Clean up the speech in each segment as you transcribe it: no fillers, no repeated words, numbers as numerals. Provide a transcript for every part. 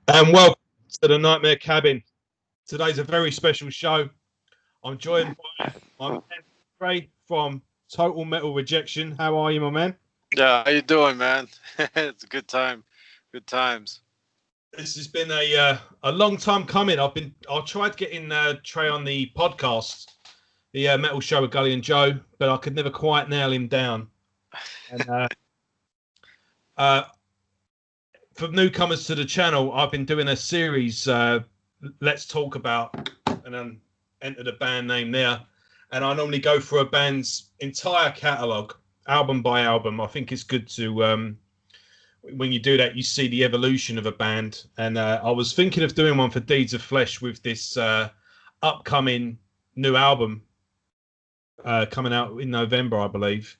And welcome to the Nightmare Cabin. Today's a very special show. I'm joined by my man Trey from Total Metal Rejection. How are you, my man? Yeah, how you doing, man? It's a good time. Good times. This has been a long time coming. I tried getting Trey on the podcast, the metal show with Gully and Joe, but I could never quite nail him down. And uh, for newcomers to the channel, I've been doing a series. Let's talk about and then enter the band name there. And I normally go for a band's entire catalogue, album by album. I think it's good to when you do that, you see the evolution of a band. And I was thinking of doing one for Deeds of Flesh with this upcoming new album coming out in November, I believe.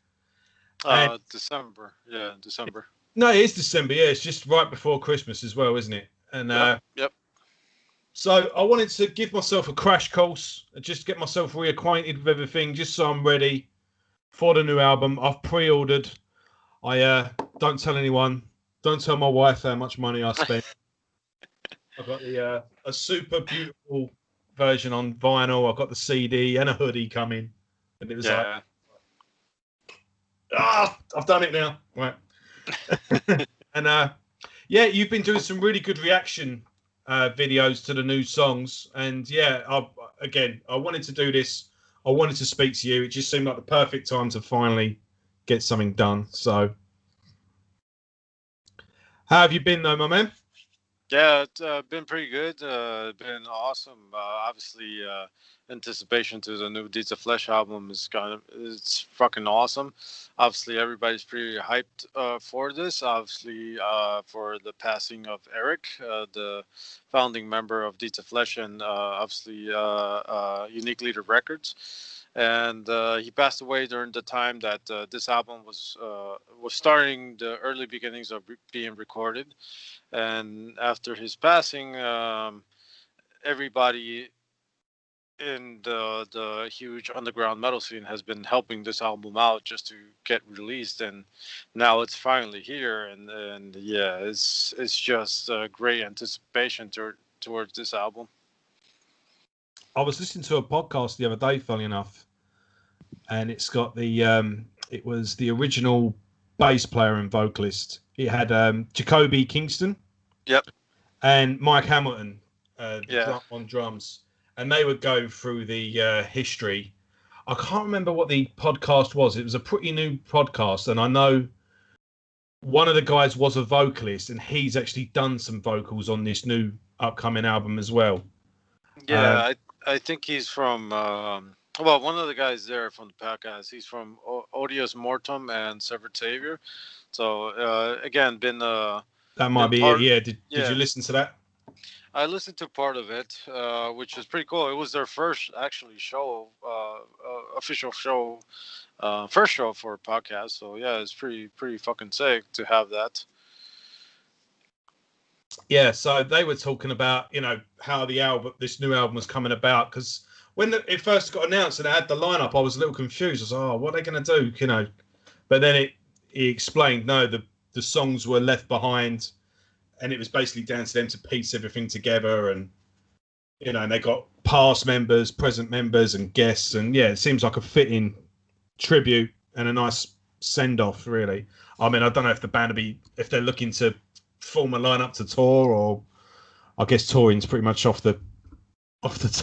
December. Yeah, December. No, it is December. Yeah, it's just right before Christmas as well, isn't it? And Yep. so I wanted to give myself a crash course, just get myself reacquainted with everything, just so I'm ready for the new album. I've pre-ordered. I don't tell anyone. Don't tell my wife how much money I spent. I've got a super beautiful version on vinyl. I've got the CD and a hoodie coming, and it was like, I've done it now, right? And yeah, you've been doing some really good reaction videos to the new songs, and yeah, I wanted to do this. I wanted to speak to you. It just seemed like the perfect time to finally get something done. So, how have you been, though, my man? Yeah, it's been pretty good. Been awesome. Obviously, anticipation to the new Deeds of Flesh album it's fucking awesome. Obviously, everybody's pretty hyped for this. Obviously, for the passing of Eric, the founding member of Deeds of Flesh, and obviously Unique Leader Records. And he passed away during the time that this album was starting the early beginnings of being recorded. And after his passing, everybody in the huge underground metal scene has been helping this album out just to get released, and now it's finally here. And yeah, it's just a great anticipation towards this album. I was listening to a podcast the other day, funny enough, and it's got it was the original bass player and vocalist. It had Jacoby Kingston. Yep. And Mike Hamilton Yeah. on drums. And they would go through the history. I can't remember what the podcast was. It was a pretty new podcast. And I know one of the guys was a vocalist, and he's actually done some vocals on this new upcoming album as well. Yeah, I think he's from, well, one of the guys there from the podcast, he's from Odious Mortem and Severed Savior. So, again, been... that might be it, yeah. Did you listen to that? I listened to part of it, which is pretty cool. It was their first actually show, official show, first show for a podcast. So yeah, it's pretty fucking sick to have that. Yeah, so they were talking about how this new album was coming about, because when it first got announced and it had the lineup, I was a little confused. I was like, oh, what are they going to do? But then he explained, no, the songs were left behind. And it was basically down to them to piece everything together, and and they got past members, present members, and guests, and yeah, it seems like a fitting tribute and a nice send off, really. I mean, I don't know if the band will be, if they're looking to form a lineup to tour, or I guess touring's pretty much off the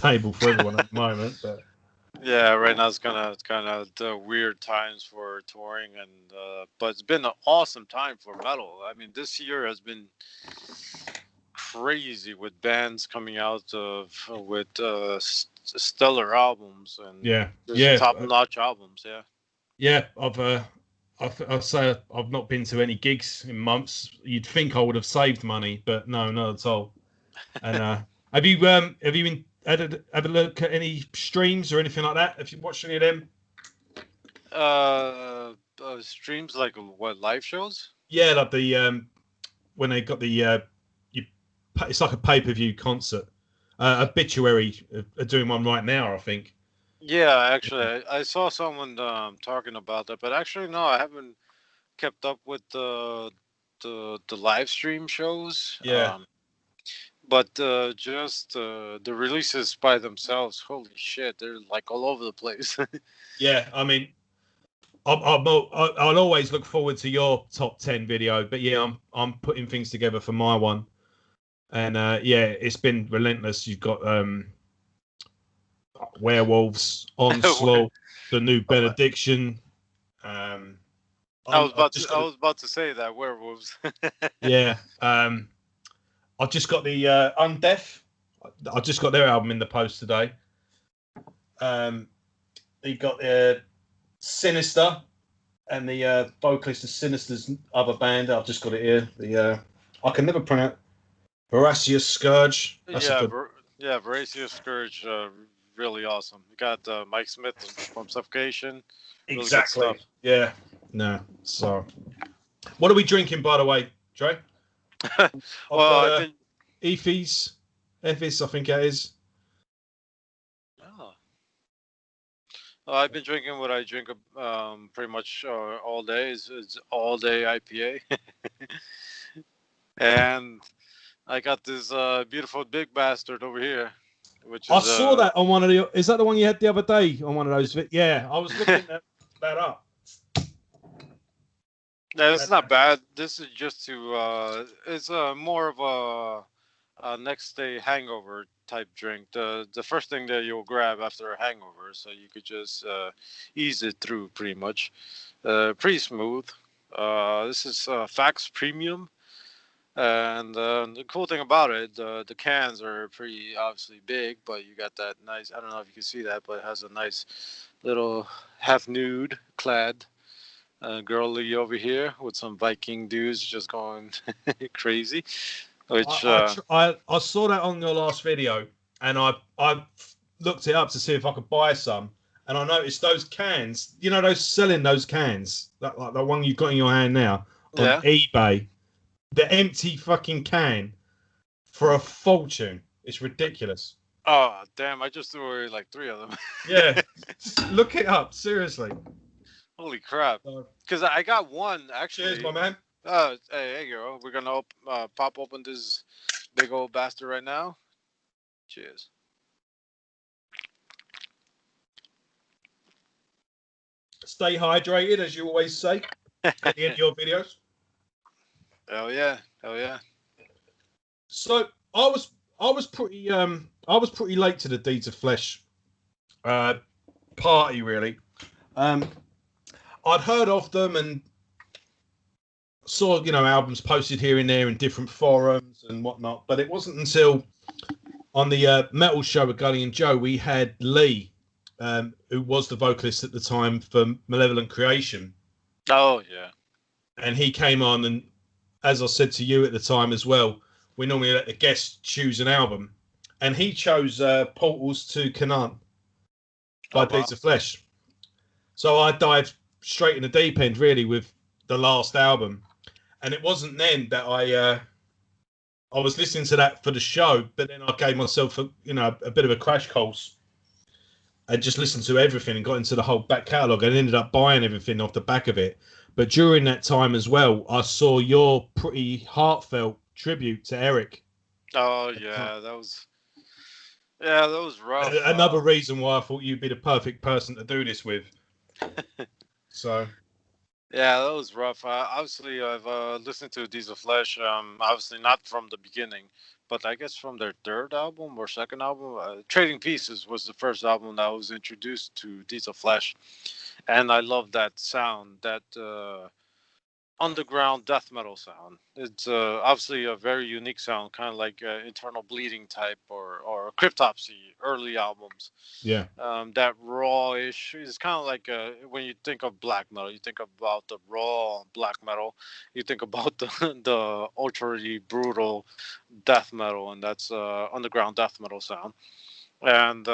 table for everyone at the moment. But yeah, right now it's kind of the weird times for touring, and but it's been an awesome time for metal. I mean, this year has been crazy with bands coming out with stellar albums and top-notch albums. Yeah, I'll say I've not been to any gigs in months. You'd think I would have saved money, but no, not at all. And have you been had a look at any streams or anything like that? Have you watched any of them? Streams like what, live shows? Yeah, like the when they got the it's like a pay-per-view concert. Obituary are doing one right now, I think. Yeah, actually, I saw someone talking about that, but actually, no, I haven't kept up with the live stream shows. Yeah. But just the releases by themselves, holy shit, they're like all over the place. Yeah, I mean, I'll always look forward to your top 10 video, but yeah, I'm putting things together for my one, and yeah, it's been relentless. You've got werewolves, onslaught, the new benediction. I've just got I was about to say that werewolves. yeah. I've just got the Undeaf. I just got their album in the post today. They got the Sinister and the vocalist of Sinister's other band. I've just got it here. The I can never pronounce Voracious Scourge. That's a good. Voracious Scourge, really awesome. You got Mike Smith from Suffocation. Really good Exactly. stuff. Yeah. No. So, what are we drinking, by the way, Trey? I've Well, I've got been. Ephes, I think it is. Oh. I've been drinking what I drink pretty much all day. It's all day IPA, and I got this beautiful big bastard over here, which I is saw that on one of the. Is that the one you had the other day on one of those? Yeah, I was looking that up. Yeah, this is not bad. This is just to it's more of a next day hangover type drink. The first thing that you'll grab after a hangover, so you could just ease it through pretty much. Pretty smooth. This is Fax Premium. And the cool thing about it, the cans are pretty obviously big, but you got that nice. I don't know if you can see that, but it has a nice little half nude clad girlie over here with some Viking dudes just going crazy. Which I saw that on your last video, and I looked it up to see if I could buy some, and I noticed those cans. You know, those selling those cans, like the one you've got in your hand now on yeah. eBay. The empty fucking can for a fortune. It's ridiculous. Oh damn! I just threw away like 3 of them. Yeah, look it up seriously. Holy crap! Because I got one actually. Cheers, my man. Hey, girl. We're gonna pop open this big old bastard right now. Cheers. Stay hydrated, as you always say at the end of your videos. Hell yeah! Hell yeah! So I was pretty late to the Deeds of Flesh party, really. I'd heard of them and saw, albums posted here and there in different forums and whatnot, but it wasn't until on the metal show with Gully and Joe, we had Lee, who was the vocalist at the time for Malevolent Creation. Oh, yeah. And he came on, and as I said to you at the time as well, we normally let the guest choose an album. And he chose Portals to Canaan by Deeds of Flesh. So I dived straight in the deep end, really, with the last album. And it wasn't then that I was listening to that for the show, but then I gave myself a bit of a crash course. I just listened to everything and got into the whole back catalogue and ended up buying everything off the back of it. But during that time as well, I saw your pretty heartfelt tribute to Eric. Oh yeah, that was rough. Another reason why I thought you'd be the perfect person to do this with. So. Yeah, that was rough. Obviously, I've listened to Deeds of Flesh. Obviously not from the beginning, but I guess from their third album or second album. Trading Pieces was the first album that I was introduced to Deeds of Flesh, and I love that sound, that underground death metal sound. It's obviously a very unique sound, kind of like Internal Bleeding type or Cryptopsy early albums. Yeah. That raw-ish is kind of like when you think of black metal, you think about the raw black metal. You think about the ultra brutal death metal, and that's underground death metal sound. And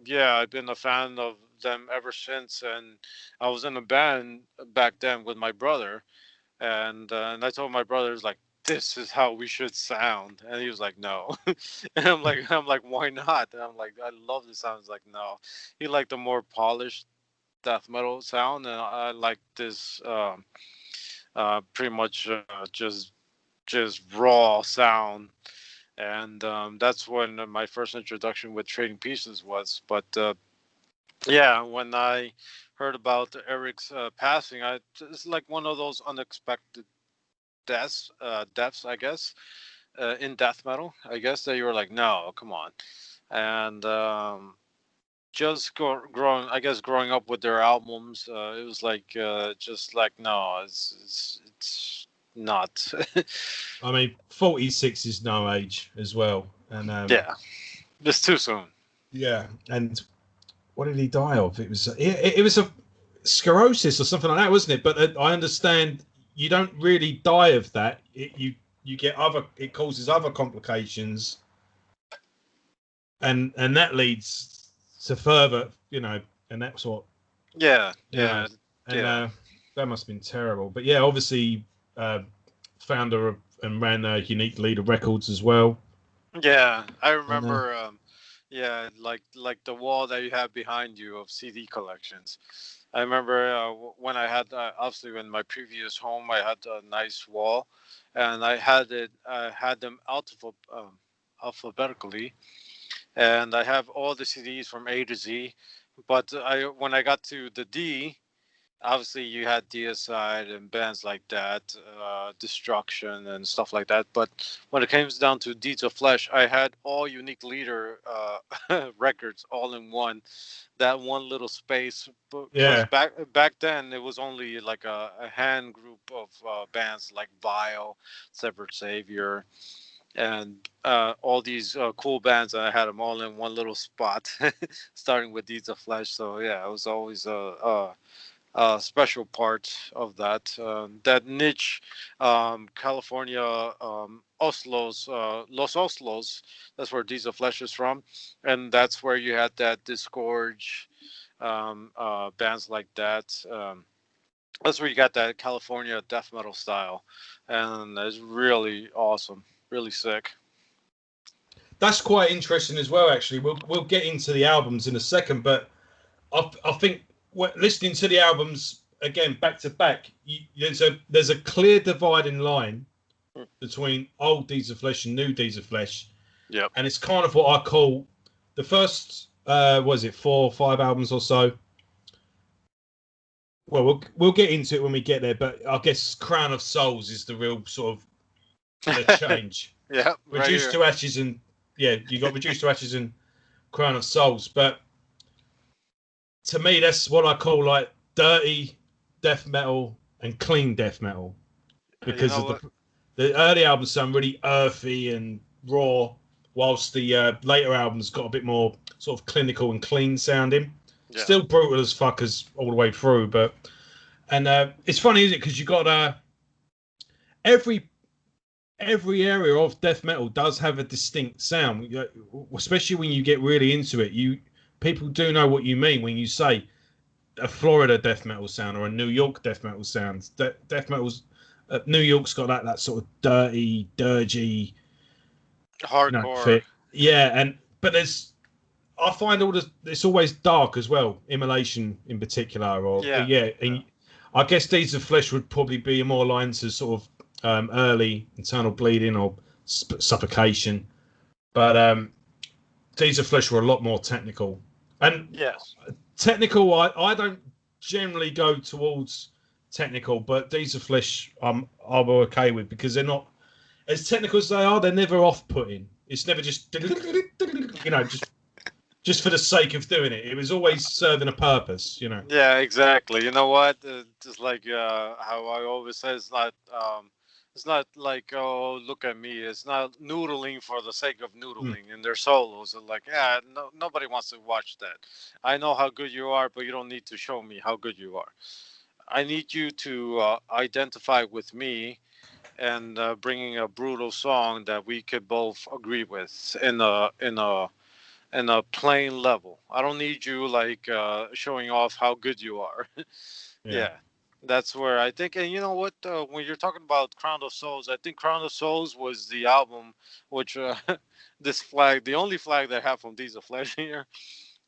yeah, I've been a fan of them ever since. And I was in a band back then with my brother, and I told my brothers like, this is how we should sound, and he was like, no. And I'm like, why not? And I'm like, I love the sound. He's like, no. He liked the more polished death metal sound, and I like this pretty much just raw sound. and that's when my first introduction with Trading Pieces was. But yeah, when I heard about Eric's passing, it's like one of those unexpected deaths, I guess, in death metal. I guess that you were like, no, come on, and just growing, I guess, growing up with their albums, it was like just like no, it's not. I mean, 46 is no age as well, and Yeah, just too soon. yeah, and what did he die of? It was a sclerosis or something like that, wasn't it? But I understand you don't really die of that. You get other. It causes other complications, and that leads to further, and that's what. Yeah, Yeah, yeah, and yeah. that must have been terrible. But yeah, obviously, founder and ran Unique Leader Records as well. Yeah, I And remember. Yeah, like the wall that you have behind you of CD collections. I remember when I had obviously in my previous home I had a nice wall, and I had them alphabetically, and I have all the CDs from A to Z. But I when I got to the D, obviously you had Deicide and bands like that, Destruction and stuff like that. But when it comes down to Deeds of Flesh, I had all Unique Leader records all in one, that one little space. Because yeah, back then it was only like a hand group of bands like Vile, Severed Savior, and all these cool bands. And I had them all in one little spot, starting with Deeds of Flesh. So yeah, it was always special part of that that niche, California, Los Oslos. That's where Diesel Flesh is from, and that's where you had that Disgorge, bands like that. That's where you got that California death metal style, and it's really awesome, really sick. that's quite interesting as well. Actually, we'll get into the albums in a second, but I think listening to the albums again back to back, there's a clear dividing line between old Deeds of Flesh and new Deeds of Flesh, Yep. and it's kind of what I call the first. Was it 4 or 5 albums or so? Well, we'll get into it when we get there, but I guess Crown of Souls is the real sort of the change. Yeah, right Reduced here. to Ashes and you got Reduced to Ashes and Crown of Souls, but to me that's what I call like dirty death metal and clean death metal You because know of what? the early albums sound really earthy and raw, whilst the later albums got a bit more sort of clinical and clean sounding. Yeah. Still brutal as fuck as all the way through, but and it's funny, isn't it? Because you got every area of death metal does have a distinct sound, especially when you get really into it. People do know what you mean when you say a Florida death metal sound or a New York death metal sound. Death metal's New York's got that sort of dirty, dirgy, Hardcore. fit. Yeah, but there's I find it's always dark as well. Immolation in particular, or Yeah. yeah, Yeah. and I guess Deeds of Flesh would probably be more aligned to sort of early internal bleeding or suffocation, but Deeds of Flesh were a lot more technical. And Yes. technical, I don't generally go towards technical, but Deeds of Flesh I'm okay with because they're not as technical as they are. They're never off-putting. It's never just just for the sake of doing it. It was always serving a purpose. Yeah, exactly. You know what? Just like how I always say, it's not like, oh, look at me. It's not noodling for the sake of Mm, noodling in their solos. And like, yeah, no, nobody wants to watch that. I know how good you are, but you don't need to show me how good you are. I need you to identify with me and bringing a brutal song that we could both agree with in a plain level. I don't need you like showing off how good you are. yeah. Yeah, that's where I think. And you know what? When you're talking about Crown of Souls, I think Crown of Souls was the album which this flag, the only flag that I have from Deeds of Flesh here.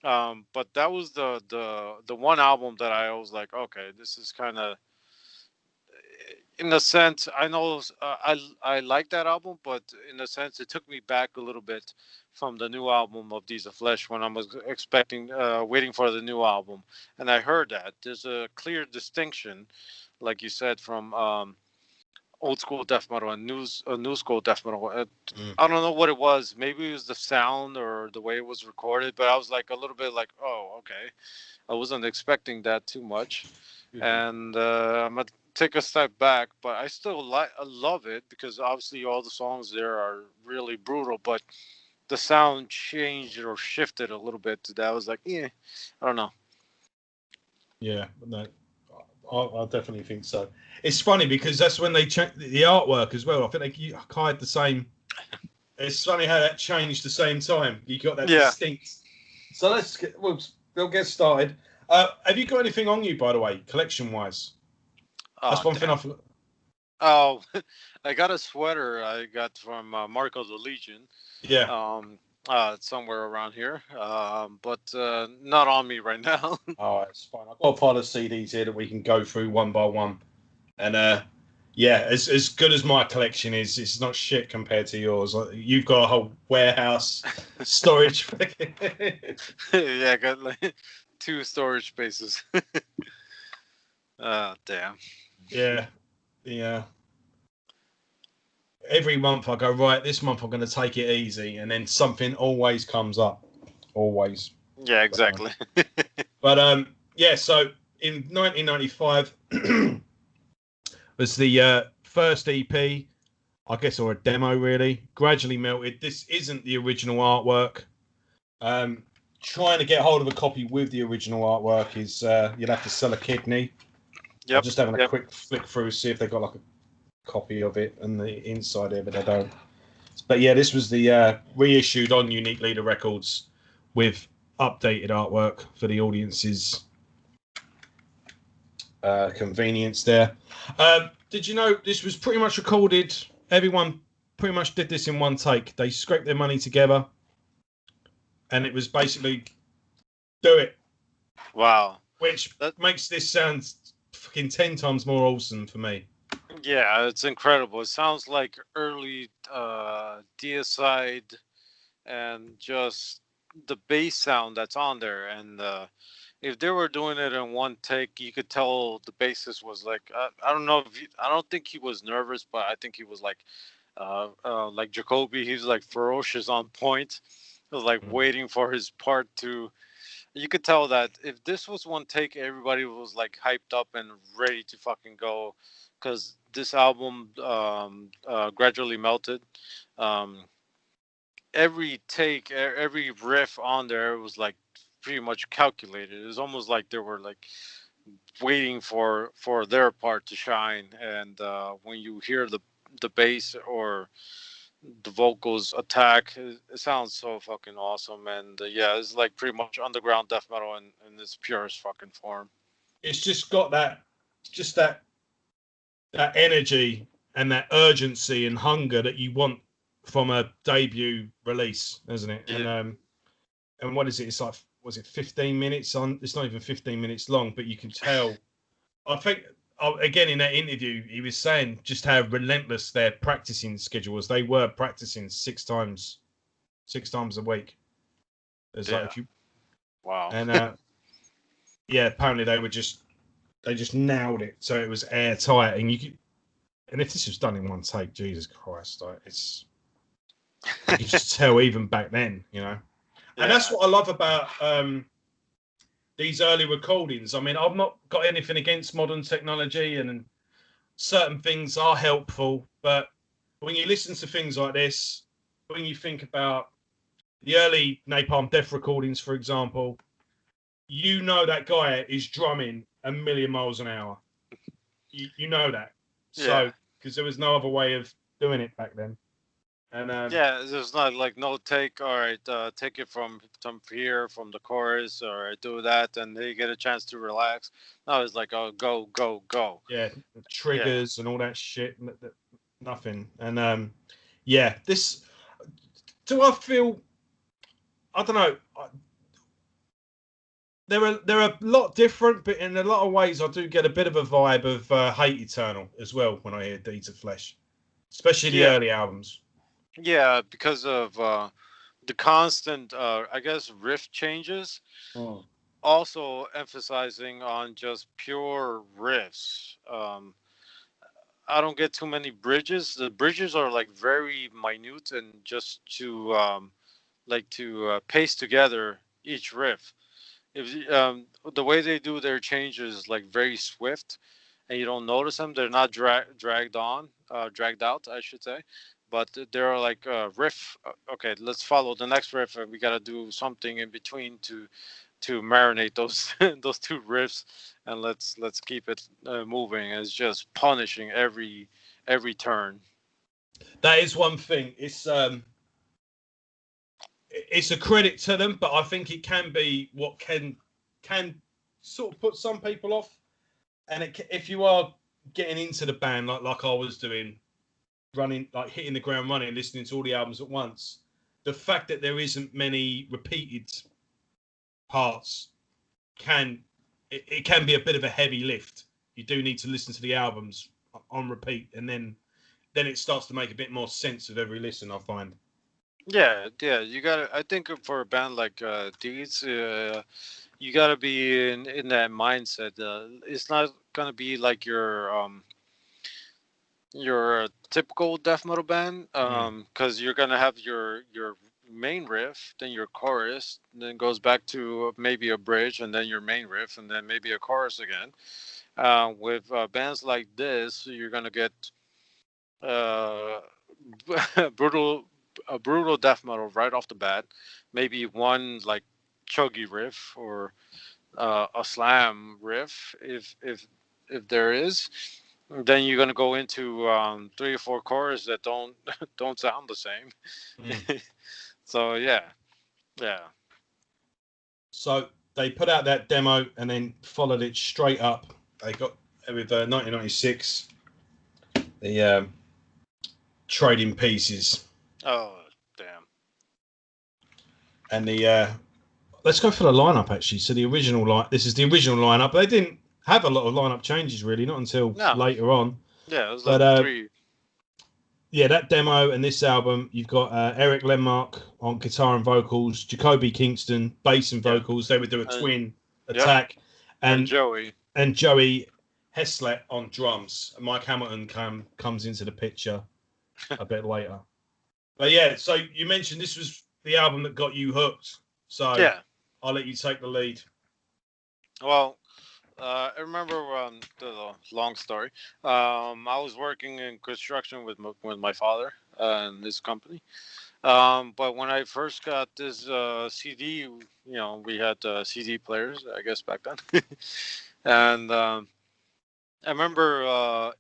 But that was the one album that I was like, okay, this is kind of In a sense, I know I like that album, but in a sense, it took me back a little bit from the new album of Deeds of Flesh when I was expecting, waiting for the new album, and I heard that there's a clear distinction, like you said, from old school death metal and new school death metal. Mm. I don't know what it was. Maybe it was the sound or the way it was recorded, but I was like a little bit like, oh, okay. I wasn't expecting that too much, and I'm gonna take a step back, but I love it because obviously all the songs there are really brutal, but the sound changed or shifted a little bit to that. I was like, yeah, I don't know. Yeah, no, I definitely think so. It's funny because that's when they changed the artwork as well. I think they hired the same. It's funny how that changed the same time. You got that Yeah. distinct. So we'll get started. Have you got anything on you, by the way, collection wise? That's Oh one thing I damn. forgot. Oh, I got a sweater I got from Marco the Legion. Yeah. Um, somewhere around here. But not on me right now. Oh, it's fine. I've got a pile of CDs here that we can go through one by one. And yeah, as good as my collection is, it's not shit compared to yours. You've got a whole warehouse storage. Yeah, I got like 2 storage spaces. Damn. Yeah, yeah. Every month I go, right, this month I'm going to take it easy, and then something always comes up. Always. Yeah, exactly. But yeah, so in 1995 was the first EP, I guess, or a demo really. Gradually Melted. This isn't the original artwork. Trying to get hold of a copy with the original artwork is you'd have to sell a kidney. Yep. I'm just having a Yep. quick flick through, see if they got like a copy of it and the inside there, but they don't. But yeah, this was the reissued on Unique Leader Records with updated artwork for the audience's convenience there. Did you know this was pretty much recorded? Everyone pretty much did this in one take. They scraped their money together, and it was basically do it. Wow. Which makes this sound fucking 10 times more awesome for me. Yeah, it's incredible. It sounds like early Deicide and just the bass sound that's on there. And if they were doing it in one take, you could tell the bassist was like, I don't know if I don't think he was nervous, but I think he was like Jacoby. He was like ferocious on point. He was like waiting for his part to. You could tell that if this was one take, everybody was like hyped up and ready to fucking go, because this album gradually melted. Um, every take, every riff on there was like pretty much calculated. It was almost like they were like waiting for their part to shine. And when you hear the bass or the vocals attack, it sounds so fucking awesome. And yeah, it's like pretty much underground death metal in its purest fucking form. It's just got that energy and that urgency and hunger that you want from a debut release, isn't it? Yeah. And what is it? It's like, was it 15 minutes on? It's not even 15 minutes long, but you can tell. I think again in that interview, he was saying just how relentless their practicing schedule was. They were practicing six times a week. It's like if you Wow. and yeah, apparently they just nailed it, so it was airtight, and you could. And if this was done in one take, Jesus Christ, like you can just tell even back then, you know. And that's what I love about these early recordings. I mean, I've not got anything against modern technology, and certain things are helpful, but when you listen to things like this, when you think about the early Napalm Death recordings, for example, you know that guy is drumming a million miles an hour. You know that. So, because there was no other way of doing it back then. And yeah, there's not like no take. All right, take it from here, from the chorus. All right, do that, and they get a chance to relax. No, it's like, oh, go, go, go. Yeah, the triggers and all that shit. Nothing. And yeah, this. Do I feel? I don't know. they're a lot different, but in a lot of ways, I do get a bit of a vibe of Hate Eternal as well when I hear Deeds of Flesh, especially the early albums. Yeah, because of the constant, I guess, riff changes. Oh. Also emphasizing on just pure riffs. I don't get too many bridges. The bridges are like very minute and just to paste together each riff. The way they do their changes is like very swift, and you don't notice them. They're not dragged out, I should say, but they're like riff. Okay, let's follow the next riff, and we gotta do something in between to marinate those those two riffs, and let's keep it moving. It's just punishing every turn. That is one thing. It's a credit to them, but I think it can be what can sort of put some people off. And if you are getting into the band like I was doing, running like hitting the ground running, listening to all the albums at once, the fact that there isn't many repeated parts it can be a bit of a heavy lift. You do need to listen to the albums on repeat, and then it starts to make a bit more sense of every listen, I find. Yeah, you gotta. I think for a band like Deeds, you gotta be in that mindset. It's not gonna be like your typical death metal band, because you're gonna have your main riff, then your chorus, then goes back to maybe a bridge, and then your main riff, and then maybe a chorus again. With bands like this, you're gonna get uh, brutal a brutal death metal right off the bat. Maybe one like chuggy riff or a slam riff, if there is. Then you're gonna go into 3 or 4 chorus that don't don't sound the same. So yeah. So they put out that demo and then followed it straight up. They got with 1996 the Trading Pieces. Oh damn. And the let's go for the lineup actually. So the original this is the original lineup. They didn't have a lot of lineup changes really, not until later on. Yeah, it was but like 3. Yeah, that demo and this album, you've got Eric Lenmark on guitar and vocals, Jacoby Kingston bass and vocals. They would do a twin attack, and Joey Heslett on drums. Mike Hamilton comes into the picture a bit later. But yeah, so you mentioned this was the album that got you hooked. So yeah, I'll let you take the lead. Well, I remember the long story. I was working in construction with my father and his company. But when I first got this CD, we had CD players, I guess, back then. And I remember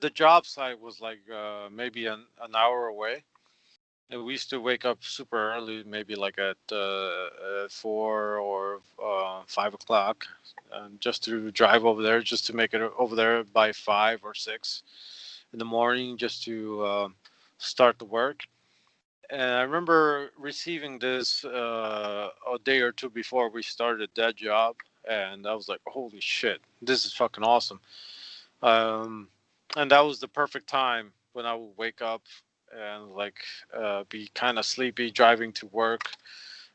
the job site was like maybe an hour away. And we used to wake up super early, maybe like at 4 or 5 o'clock, just to drive over there, just to make it over there by 5 or 6 in the morning, just to start the work. And I remember receiving this a day or two before we started that job, and I was like, "Holy shit, this is fucking awesome!" And that was the perfect time when I would wake up and like be kind of sleepy driving to work,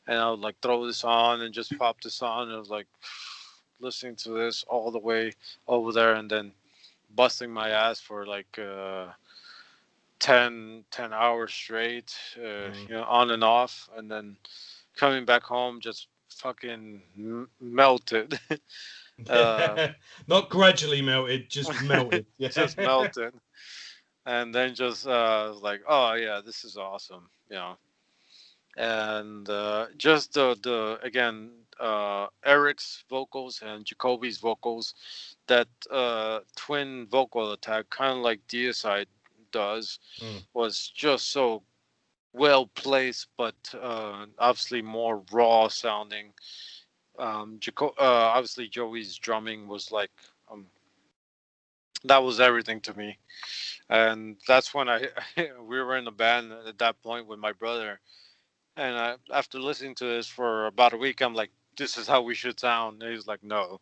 and I would like throw this on and just pop this on, and I was like listening to this all the way over there, and then busting my ass for like 10 hours straight, on and off, and then coming back home just fucking melted. Not gradually melted, just melted. Yeah. Just melted. And then just like, oh yeah, this is awesome, and just the again, Eric's vocals and Jacoby's vocals, that twin vocal attack, kind of like Deicide does, was just so well placed, but obviously more raw sounding. Obviously Joey's drumming was like that was everything to me. And that's when we were in the band at that point with my brother, and after listening to this for about a week, I'm like, this is how we should sound. And he's like, no.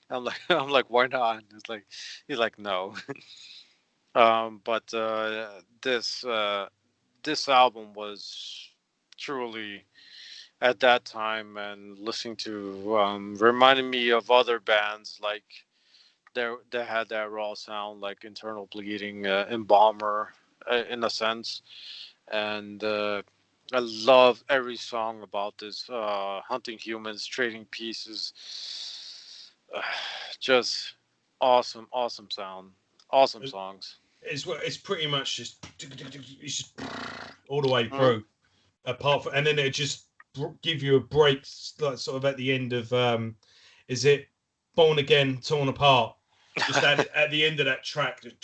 I'm like, why not? He's like, no. But this album was truly at that time, and listening to reminded me of other bands like they had that raw sound like Internal Bleeding, Embalmer, in a sense, and I love every song about this. Hunting Humans, Trading Pieces, just awesome sound, awesome songs. It's pretty much just it's just all the way Mhm. through. Apart from, and then it just give you a break, like sort of at the end of is it Born Again, Torn Apart? Just at the end of that track, just,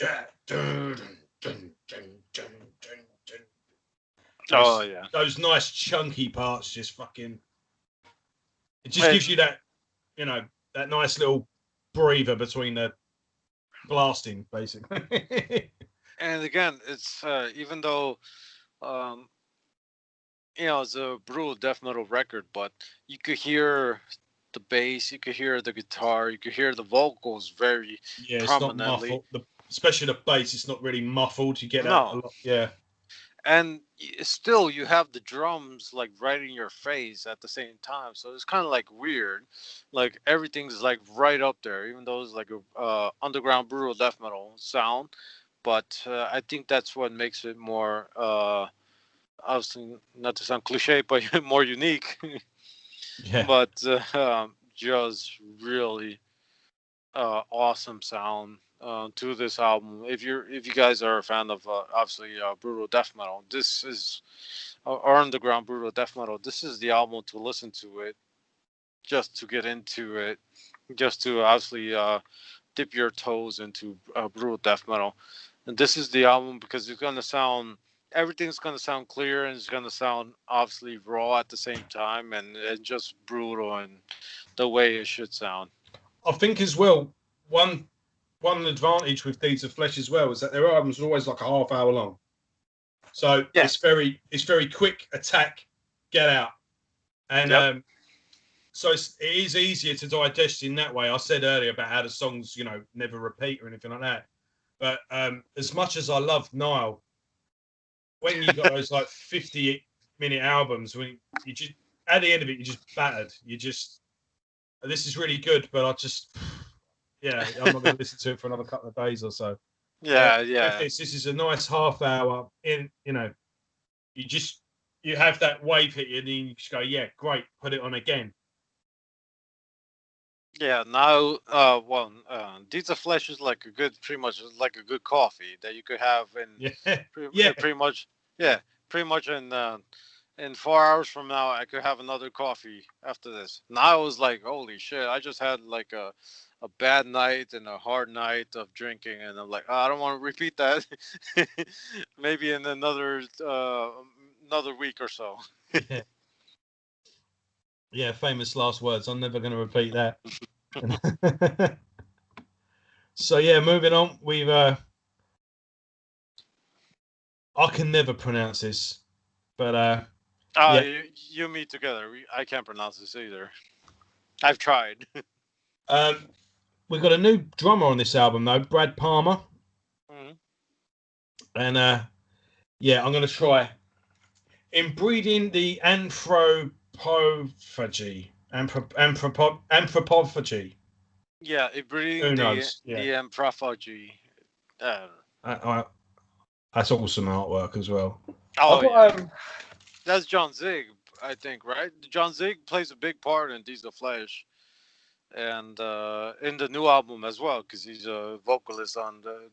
Oh yeah. those nice chunky parts, just fucking. It just gives And you that, that nice little breather between the blasting, basically. and again, it's even though um, it's a brutal death metal record, but you could hear the bass, you could hear the guitar, you could hear the vocals very Yeah, it's not prominently. muffled. Especially the bass, it's not really muffled. You get that a No, lot. Yeah, and still you have the drums like right in your face at the same time, so it's kind of like weird, like everything's like right up there, even though it's like a underground brutal death metal sound. But I think that's what makes it more obviously, not to sound cliche, but more unique. yeah. But just really awesome sound to this album. If you guys are a fan of obviously brutal death metal, this is or underground brutal death metal. This is the album to listen to it, just to get into it, just to obviously dip your toes into brutal death metal. And this is the album because it's gonna sound. Everything's gonna sound clear and it's gonna sound obviously raw at the same time, and just brutal and the way it should sound. I think as well, one one advantage with Deeds of Flesh as well is that their albums are always like a half hour long. So Yeah. it's very quick attack, get out, and Yep. so it is easier to digest in that way. I said earlier about how the songs never repeat or anything like that, but as much as I love Nile, when you got those like 50-minute albums, when you just at the end of it you're just battered. You just this is really good, but I just yeah, I'm not going to listen to it for another couple of days or so. Yeah. With Yeah. this is a nice half hour. You just you have that wave hit you, and then you just go, yeah, great, put it on again. Yeah. Now, Deeds of Flesh is like a good, pretty much like a good coffee that you could have Yeah, yeah, pretty much, yeah, pretty much in 4 hours from now, I could have another coffee after this. Now I was like, holy shit, I just had like a bad night and a hard night of drinking, and I'm like, oh, I don't want to repeat that. Maybe in another week or so. yeah, yeah. Famous last words. I'm never going to repeat that. So yeah, moving on. We've I can never pronounce this, but yeah, You and me together. I can't pronounce this either. I've tried. um, we've got a new drummer on this album though, Brad Palmer, Mhm. and yeah, I'm going to try inbreeding the anthropophagy. Yeah, it bring Who knows? Yeah, the anthropology. Uh, I, that's awesome artwork as well. I oh yeah, got that's John Zig, I think, right? John Zig plays a big part in Diesel Flesh, and in the new album as well, because he's a vocalist on the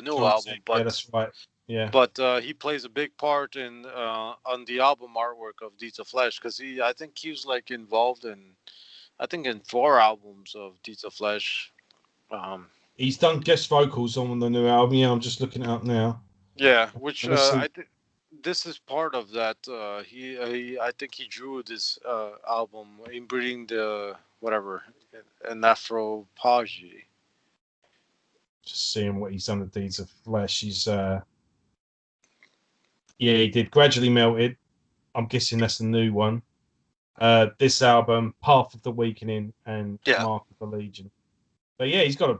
new John album. Sick. Yeah, that's right. Yeah, But he plays a big part in on the album artwork of Diesel Flesh, because I think he was like involved in, I think in 4 albums of Diesel Flesh. Um, he's done guest vocals on the new album. Yeah, I'm just looking it up now. Yeah, which Let's see. I think this is part of that. I think he drew this album inbreeding the whatever an anthropology. Just seeing what he's done with Deeds of Flesh. He's yeah, he did Gradually Melted. I'm guessing that's the new one. this album, Path of the Weakening, and Yeah. Mark of the Legion. But yeah, he's got a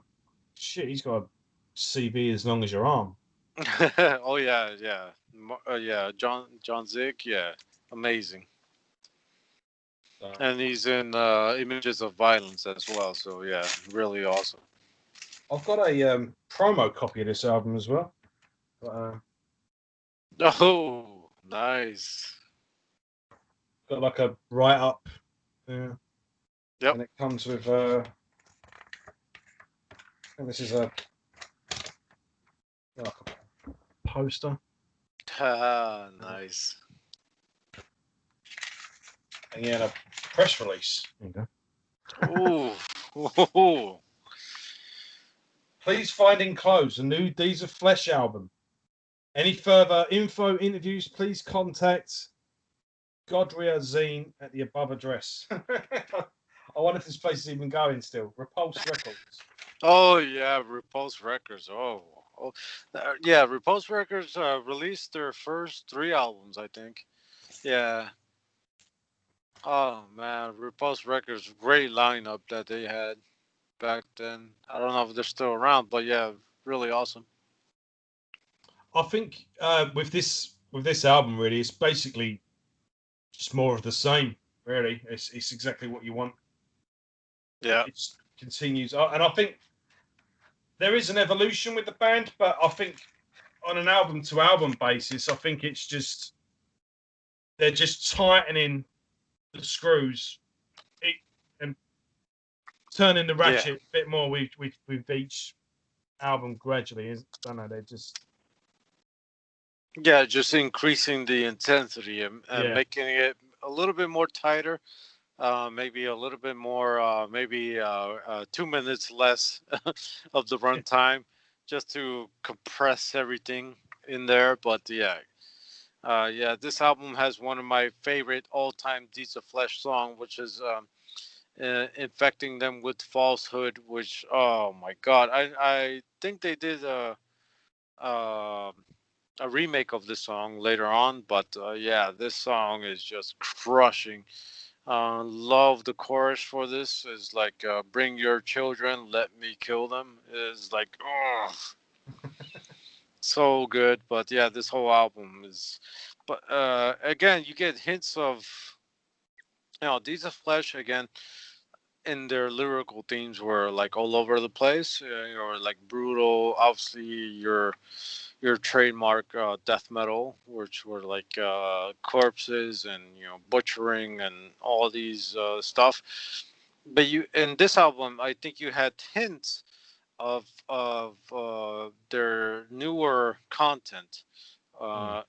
CV as long as your arm. Oh yeah, yeah, yeah. John Zick, yeah, amazing. So, And he's in Images of Violence as well. So yeah, really awesome. I've got a promo copy of this album as well. But, Oh, nice. got like a write up, yeah, Yep. and it comes with. And this is like a poster. Nice. And yeah, a press release. There you Ooh. go. Please find enclosed a new Deeds of Flesh album. Any further info, interviews, please contact Godria Zine at the above address. I wonder if this place is even going still. Repulse Records. Oh yeah, Repulse Records. Yeah, Repulse Records released their first 3 albums, I think. Yeah. Oh man, Repulse Records, great lineup that they had back then. I don't know if they're still around, but yeah, really awesome. I think with this album, really, it's basically just more of the same. Really, it's exactly what you want. Yeah. It continues, and I think there is an evolution with the band, but I think on an album to album basis, I think it's just they're just tightening the screws and turning the Yeah. ratchet a bit more with each album gradually. I don't know. They're just Yeah, just increasing the intensity and yeah. making it a little bit more tighter. Maybe a little bit more, maybe 2 minutes less of the runtime, just to compress everything in there. But yeah, yeah, this album has one of my favorite all-time Deeds of Flesh song, which is "Infecting Them with Falsehood." Which, oh my God, I think they did uh, a remake of this song later on, but yeah, this song is just crushing. Love the chorus for this is like, "Bring your children, let me kill them." Is like, oh, so good. But yeah, this whole album is. But again, you get hints of, Deeds of Flesh again in their lyrical themes were like all over the place. Or like brutal. Obviously, your trademark death metal, which were like corpses and butchering and all these stuff. But you in this album, I think you had hints of their newer content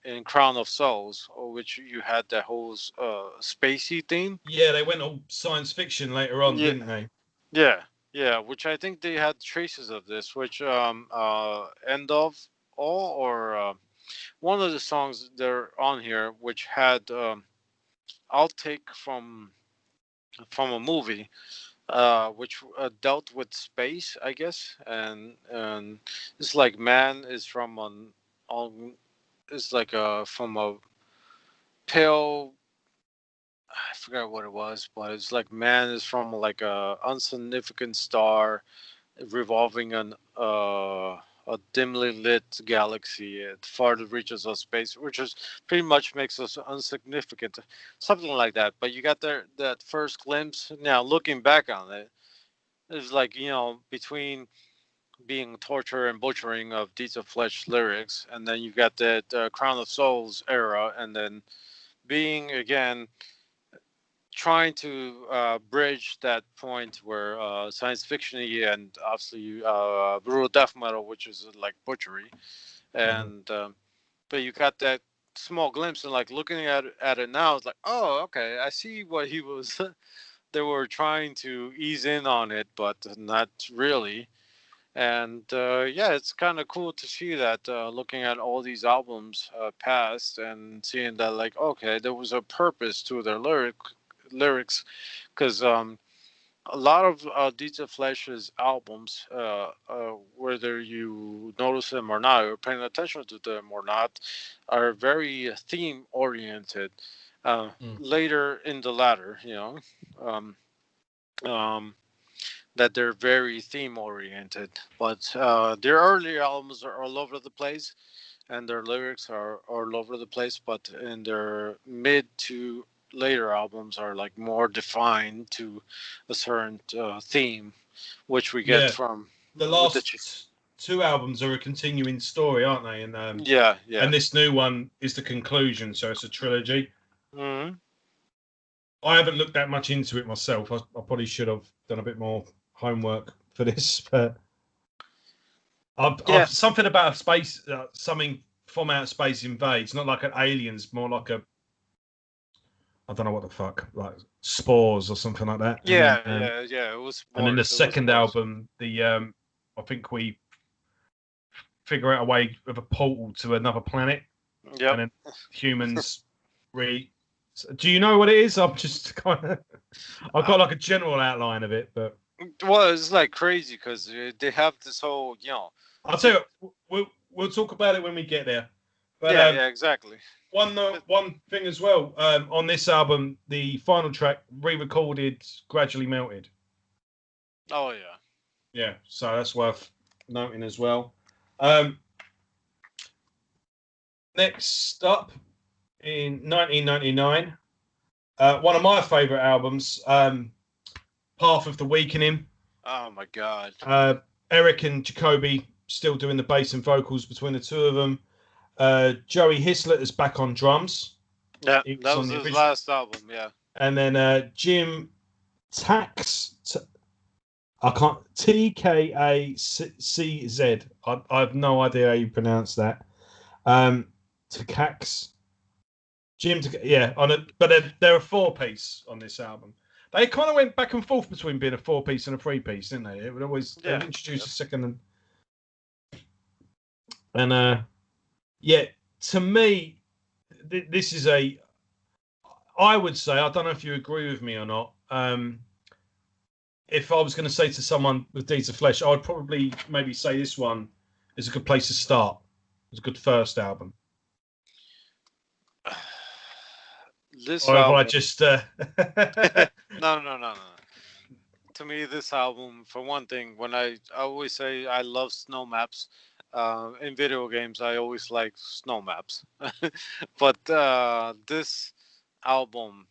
in Crown of Souls, which you had that whole spacey theme. Yeah, they went all science fiction later on, Yeah, didn't they? yeah, yeah. Which I think they had traces of this, which End of All, or one of the songs that are on here, which had outtake from a movie, which dealt with space, I guess, and it's like man is from an on, it's like from a pale. I forgot what it was, but it's like man is from like a insignificant star revolving on a dimly lit galaxy at farther reaches of space, which is pretty much makes us insignificant, something like that. But you got there that first glimpse. Now looking back on it, it's like, between being torture and butchering of Deeds of Flesh lyrics, and then you got that Crown of Souls era, and then being again trying to bridge that point where science fiction and obviously brutal death metal, which is like butchery, and but you got that small glimpse, and like looking at it now, it's like, oh, okay, I see what he was. They were trying to ease in on it, but not really. And yeah, it's kind of cool to see that, looking at all these albums past and seeing that, like, okay, there was a purpose to their lyrics, because a lot of Deeds of Flesh's albums, whether you notice them or not, or paying attention to them or not, are very theme oriented. Later in the latter, um, um, that they're very theme oriented. But their earlier albums are all over the place, and their lyrics are all over the place. But in their mid to later albums are like more defined to a certain theme, which we get Yeah, from the with last two albums are a continuing story, aren't they? yeah, yeah. And this new one is the conclusion, so it's a trilogy. Hmm. I haven't looked that much into it myself. I probably should have done a bit more homework for this, but Yeah, I've something about a space, something from outer space invades, not like an aliens, more like a I don't know what the fuck, like spores or something like that. yeah, yeah, yeah. It was And then the sports. It was second sports. album, the I think we figure out a way of a portal to another planet, Yep. and then humans re. Do you know what it is? I'm just kind of. I've got like a general outline of it, but Well, it's like crazy because they have this whole, I'll tell th- you. We'll talk about it when we get there. But yeah, yeah, exactly. one thing as well on this album, the final track re-recorded, gradually melted. Oh yeah. Yeah, so that's worth noting as well. Um, next up in 1999, one of my favourite albums, Path of the Weakening. Oh my God. Eric and Jacoby still doing the bass and vocals between the two of them. Joey Hislett is back on drums. Yeah, He that was on was the his original. last album. Yeah. And then Jim Tax. I can't. TKACZ. I have no idea how you pronounce that. Takax. Yeah. But they're a four-piece on this album. They kind of went back and forth between being a four-piece and a three-piece, didn't they? It would always they would Yeah. introduce Yep. a second and yeah. To me, this is a. I would say I don't know if you agree with me or not. If I was going to say to someone with Deeds of Flesh, I would probably maybe say this one is a good place to start. It's a good first album. This Or if I album. just. No, no, no, no, no. To me, this album, for one thing, when I always say I love snow maps, in video games, I always like snow maps. But this album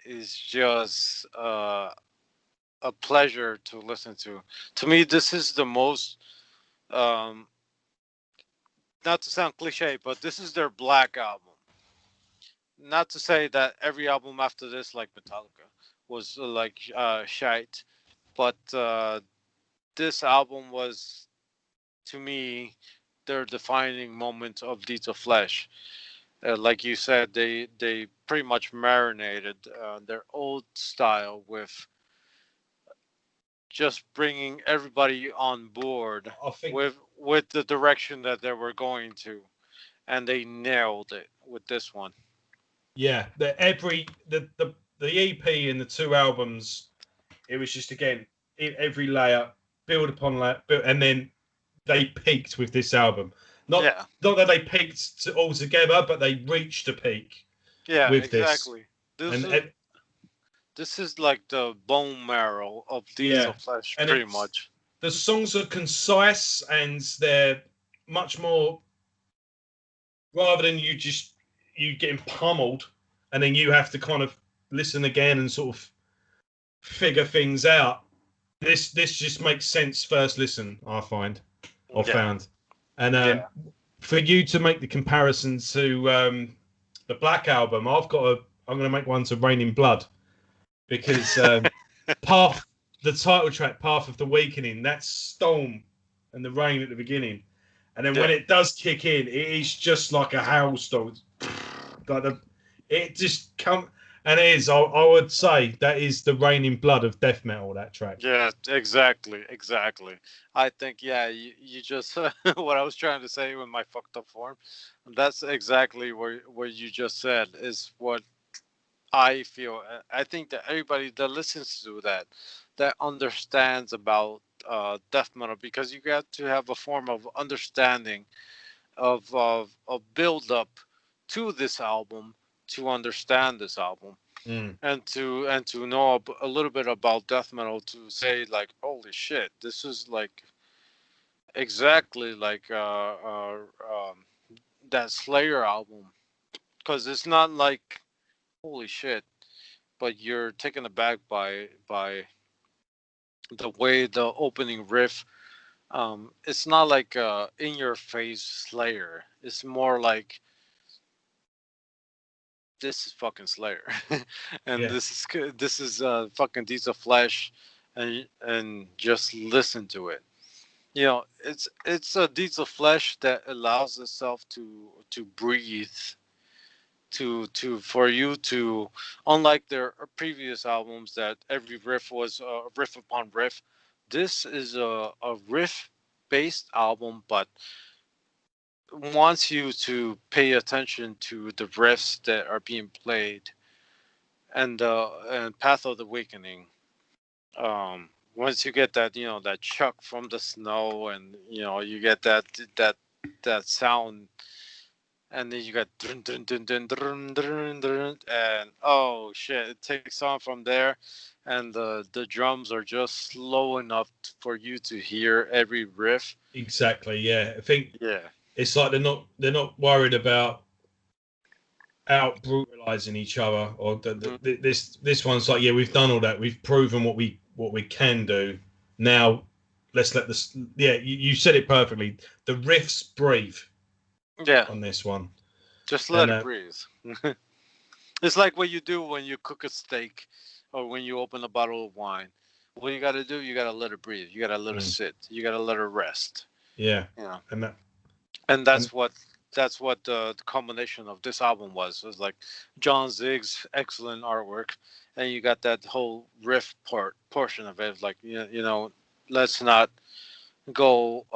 is just a pleasure to listen to. To me, this is the most, um, not to sound cliche, but this is their black album. Not to say that every album after this, like Metallica, was like shite, but this album was, to me, their defining moment of Deeds of Flesh. Like you said, they pretty much marinated their old style with just bringing everybody on board I think. with the direction that they were going to, and they nailed it with this one. Yeah, the EP and the two albums, it was just again every layer, build upon layer, and then they peaked with this album. Not Yeah, not that they peaked all together, but they reached a peak yeah, with this. exactly. This And, is and this is like the bone marrow of Deeds yeah, of Flesh, and pretty it's much. the songs are concise and they're much more rather than you getting pummeled and then you have to kind of listen again and sort of figure things out. This just makes sense first listen. I find or Yeah, found, and yeah, for you to make the comparison to the Black Album, I'm going to make one to Rain in Blood because Path, the title track, Path of the Weakening, that's Storm and the rain at the beginning. And then when yeah, it does kick in, it is just like a hailstorm. Like it just come and it is. I would say that is the Rain in Blood of death metal. That track. yeah, exactly, exactly. I think, yeah, you just what I was trying to say with my fucked up form. That's exactly what you just said is what I feel. I think that everybody that listens to that understands about death metal, because you got to have a form of understanding of build up to this album to understand this album Mm. and to know a little bit about death metal, to say like, holy shit, this is like exactly like that Slayer album, because it's not like holy shit, but you're taken aback by the way the opening riff. It's not like in your face Slayer. It's more like this is fucking Slayer, and Yeah. this is fucking Deeds of Flesh, and just listen to it. It's a Deeds of Flesh that allows itself to breathe, to for you to, unlike their previous albums that every riff was riff upon riff. This is a riff based album, but wants you to pay attention to the riffs that are being played. And Path of the Awakening, once you get that, that chuck from the snow, and you get that sound, and then you got dun, dun, dun, dun, dun, dun, dun, and oh shit, it takes on from there, and the drums are just slow enough for you to hear every riff. Exactly. Yeah. I think Yeah. it's like they're not worried about out brutalizing each other, or this one's like, yeah, we've done all that, we've proven what we can do. Now let's let this. Yeah, you said it perfectly. The riffs breathe Yeah, on this one, just let and it breathe. It's like what you do when you cook a steak, or when you open a bottle of wine. What you got to do, you got to let it breathe, you got to let it sit, you got to let it rest. yeah, Yeah. and that, And and that's what the combination of this album was. It was like John Zigg's excellent artwork, and you got that whole riff portion of it. Like, let's not go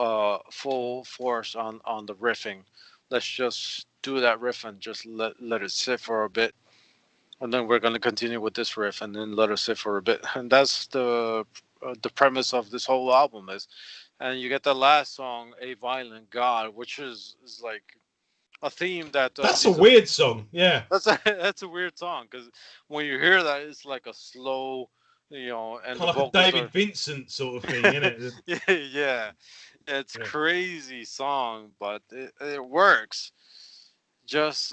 full force on the riffing. Let's just do that riff and just let it sit for a bit, and then we're going to continue with this riff, and then let it sit for a bit. And that's the premise of this whole album is. And you get the last song, "A Violent God," which is like a theme that that's a weird song. Yeah, that's a weird song, because when you hear that, it's like a slow, and the kind of like a vocals David are Vincent sort of thing, isn't it? yeah, it's Yeah. crazy song, but it works. Just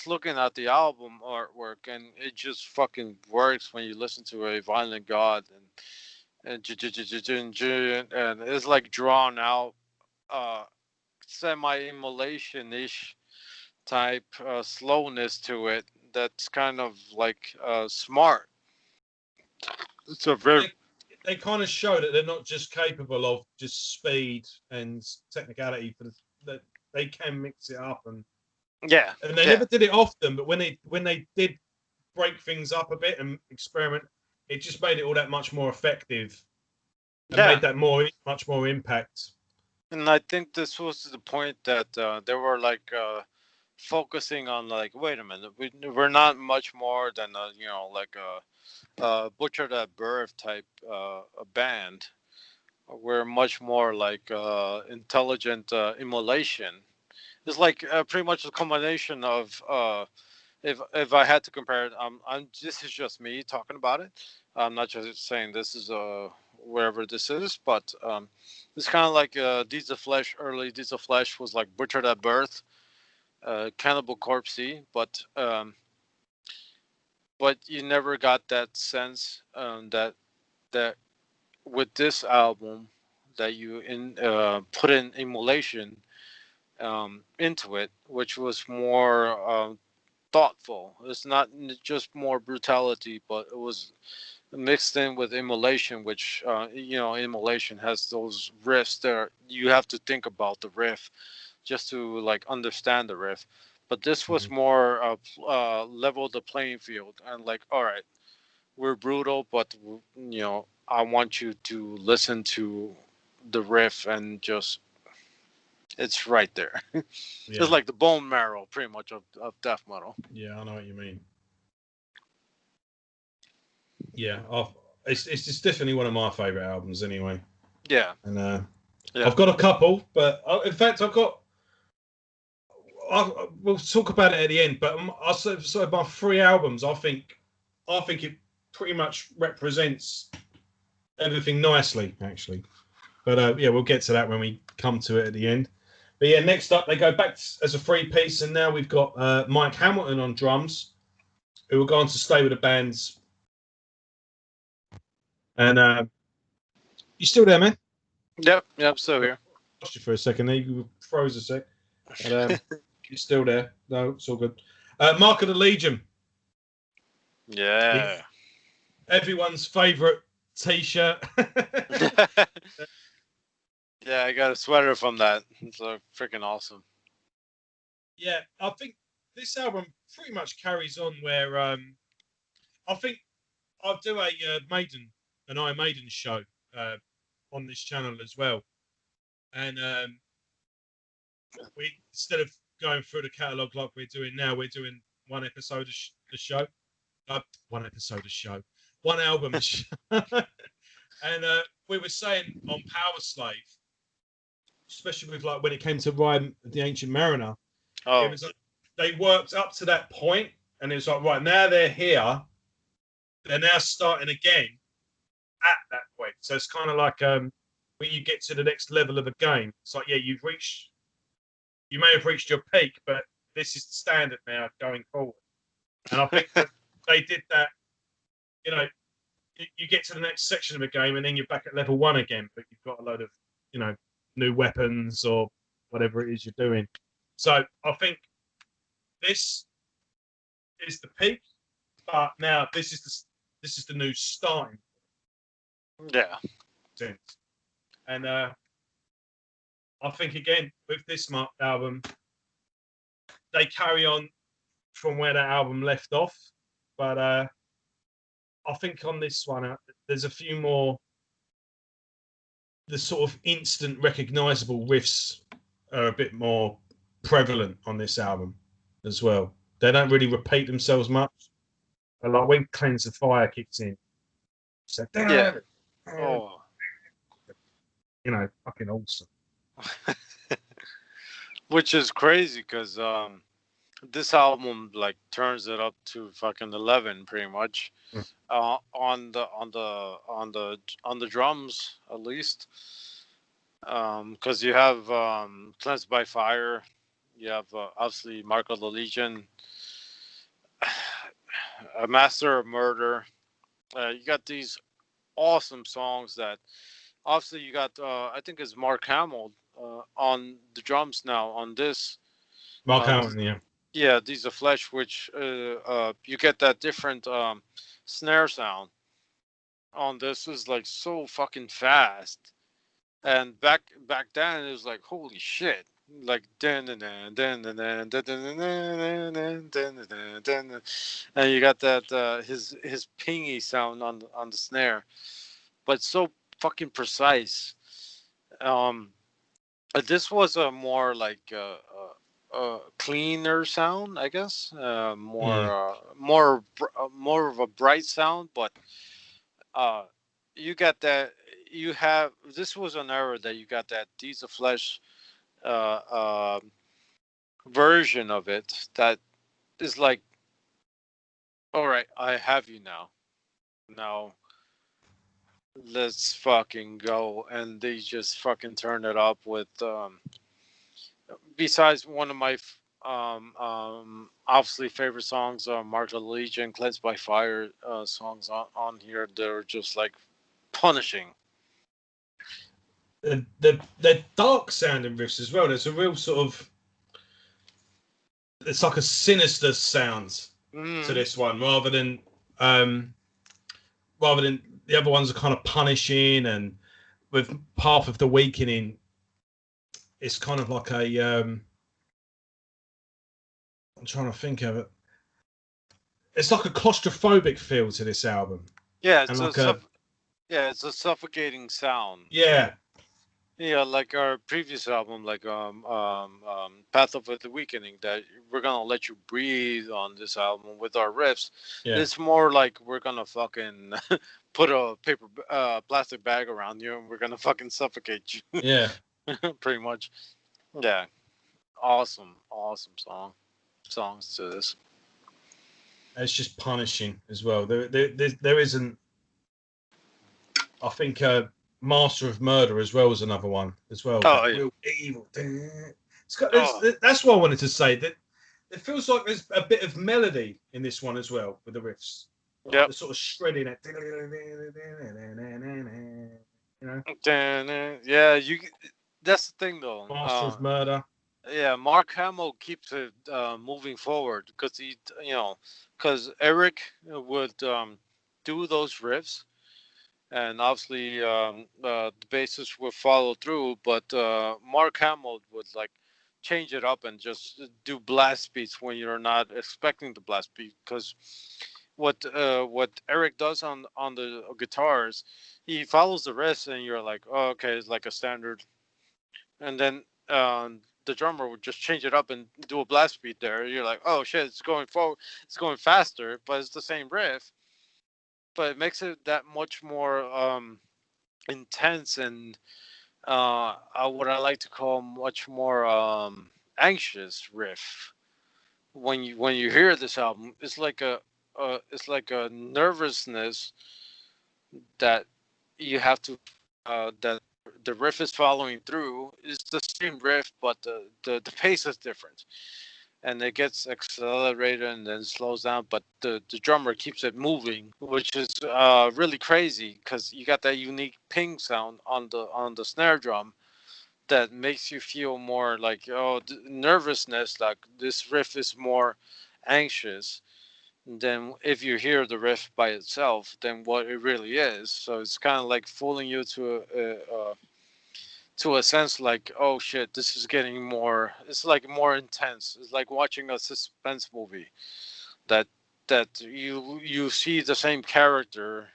looking at the album artwork, and it just fucking works when you listen to "A Violent God," and and it's like drawn out, uh semi-immolation-ish type slowness to it, that's kind of like smart. It's a very They kind of show that they're not just capable of just speed and technicality, that they can mix it up, yeah, and they yeah, never did it often, but when they did break things up a bit and experiment, it just made it all that much more effective and yeah. made that much more impact. And I think this was the point that they were like focusing on, like, wait a minute, we're not much more than like a butchered at birth type a band. We're much more like intelligent immolation. It's like pretty much a combination of if I had to compare it, this is just me talking about it. I'm not just saying this is wherever this is, but it's kind of like Deeds of Flesh. Early Deeds of Flesh was like butchered at birth, Cannibal Corpsey, but you never got that sense that with this album that you put in immolation into it, which was more thoughtful. It's not just more brutality, but it was mixed in with immolation, which immolation has those riffs that you have to think about the riff just to like understand the riff. But this was Mhm. more level the playing field, and like, all right, we're brutal, but I want you to listen to the riff, and just it's right there. It's Yeah, like the bone marrow, pretty much, of death metal. yeah, I know what you mean. Yeah, it's just definitely one of my favorite albums, anyway. Yeah, And yeah. I've got a couple, but in fact, we'll talk about it at the end. But I sort of my 3 albums. I think it pretty much represents everything nicely, actually. But yeah, we'll get to that when we come to it at the end. But yeah, next up they go back as a 3-piece, and now we've got Mike Hamilton on drums, who will go on to stay with the bands. And you still there, man? Yep, still here. Lost you for a second there. You froze a sec. But you're still there. No, it's all good. Mark of the Legion. Yeah. Everyone's favourite T-shirt. Yeah, I got a sweater from that. It's freaking awesome. Yeah, I think this album pretty much carries on where I think I'll do a Iron Maiden show on this channel as well. And we, instead of going through the catalogue like we're doing now, we're doing one episode of the show. One album. And we were saying on Power Slave, especially with like when it came to Ride the Ancient Mariner, it was like they worked up to that point, and it was like, right, now they're here, they're now starting again at that point. So it's kind of like when you get to the next level of a game, it's like, yeah, you may have reached your peak, but this is the standard now going forward. And I think that they did that. You know, you get to the next section of a game, and then you're back at level 1 again, but you've got a load of, you know, new weapons or whatever it is you're doing. So I think this is the peak, but now this is the new starting. Yeah. And I think again with this album, they carry on from where that album left off, but I think on this one there's a few more. The sort of instant recognizable riffs are a bit more prevalent on this album as well. They don't really repeat themselves much. But like when Cleanse the Fire kicks in, it's like, yeah. You know, fucking awesome. Which is crazy because this album like turns it up to fucking 11 pretty much. On the drums at least, because you have Cleansed by Fire, you have obviously Mark of the Legion, A Master of Murder. You got these awesome songs that obviously you got I think it's Mark Hamill on the drums now on this. Mark Hamill, yeah, these are Flesh, which you get that different snare sound on this is like so fucking fast, and back then it was like holy shit, like and you got that his pingy sound on the snare, but so fucking precise. This was a more like cleaner sound, I guess. More of a bright sound, but you got that. You have this was an era that you got that Deeds of Flesh version of it that is like, all right, I have you now. Now let's fucking go, and they just fucking turn it up with. Besides one of my obviously favorite songs are Mark of the Legion, Cleansed by Fire songs on here. They're just like punishing. The dark sounding riffs as well. There's a real sort of, it's like a sinister sound to this one, rather than the other ones are kind of punishing, and with Path of the Weakening, it's kind of like a I'm trying to think of it. It's like a claustrophobic feel to this album. Yeah, it's it's a suffocating sound. Yeah. Yeah, like our previous album, like Path of the Weakening, that we're gonna let you breathe on this album with our riffs. Yeah. It's more like we're gonna fucking put a plastic bag around you and we're gonna fucking suffocate you. Yeah. Pretty much. Yeah. awesome songs to this. It's just punishing as well. There isn't. I think Master of Murder as well was another one as well. Oh That yeah. real evil. It's got, Oh that's what I wanted to say. That it feels like there's a bit of melody in this one as well with the riffs, like yep. the sort of shredding it. You know, Yeah, you. That's the thing though. Master of Murder. Yeah, Mark Hamill keeps it moving forward because because Eric would do those riffs, and obviously the bassist would follow through, but Mark Hamill would like change it up and just do blast beats when you're not expecting the blast beat. Because what Eric does on the guitars, he follows the riffs, and you're like, oh, okay, it's like a standard, and then the drummer would just change it up and do a blast beat there. You're like, oh shit, it's going forward, it's going faster, but it's the same riff, but it makes it that much more intense and what I like to call much more anxious riff. When you hear this album, it's like a nervousness that you have to that the riff is following through. It's the same riff, but the pace is different, and it gets accelerated and then slows down, but the drummer keeps it moving, which is really crazy because you got that unique ping sound on the snare drum that makes you feel more like nervousness, like this riff is more anxious than if you hear the riff by itself than what it really is. So it's kind of like fooling you to a sense, like, oh shit, this is getting more, it's like more intense. It's like watching a suspense movie that you see the same character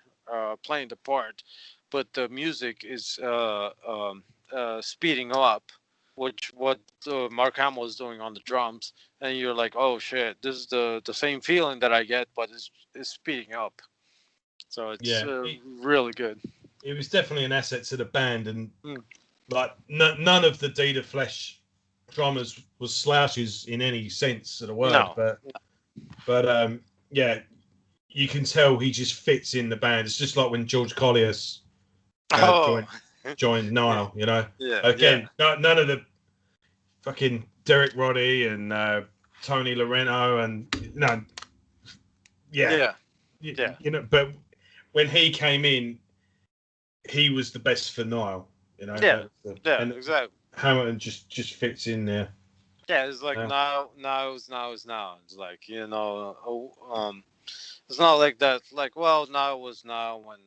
playing the part, but the music is speeding up, which what Mark Hamill is doing on the drums, and you're like, oh shit, this is the same feeling that I get, but it's speeding up. So it's Yeah, really good. it was definitely an asset to the band, and Mm. like none of the D the Flesh drummers was slouches in any sense of the word, No. but yeah, you can tell he just fits in the band. It's just like when George Colliers Oh. joined Nile, you know. Yeah. Yeah. Again, none of the fucking Derek Roddy and Tony Laurento and yeah, Yeah. Yeah. you know. But when he came in, he was the best for Nile, you know. Yeah. Yeah. And Exactly. Hamilton just fits in there. Yeah, it's like Yeah. now. It's like it's not like that. Like, well, now was now when,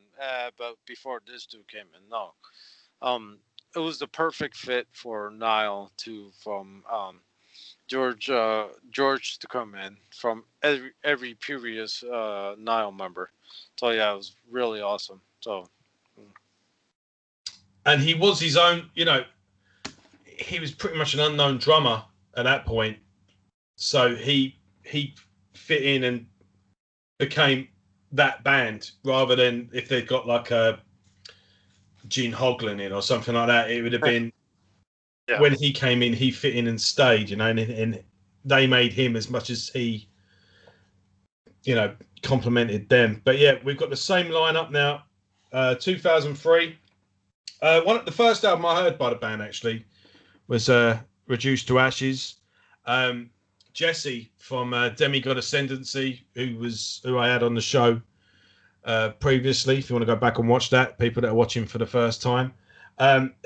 but before this dude came in, no. It was the perfect fit for Nile to from George to come in from every previous Nile member. So yeah, it was really awesome. So. And he was his own, you know. He was pretty much an unknown drummer at that point, so he fit in and became that band rather than if they'd got like a Gene Hoglan in or something like that. It would have been when he came in, he fit in and stayed, you know, and they made him as much as he, you know, complimented them. But yeah, we've got the same lineup now. 2003. The first album I heard by the band actually was Reduced to Ashes. Jesse from Demigod Ascendancy, who I had on the show previously. If you want to go back and watch that, people that are watching for the first time,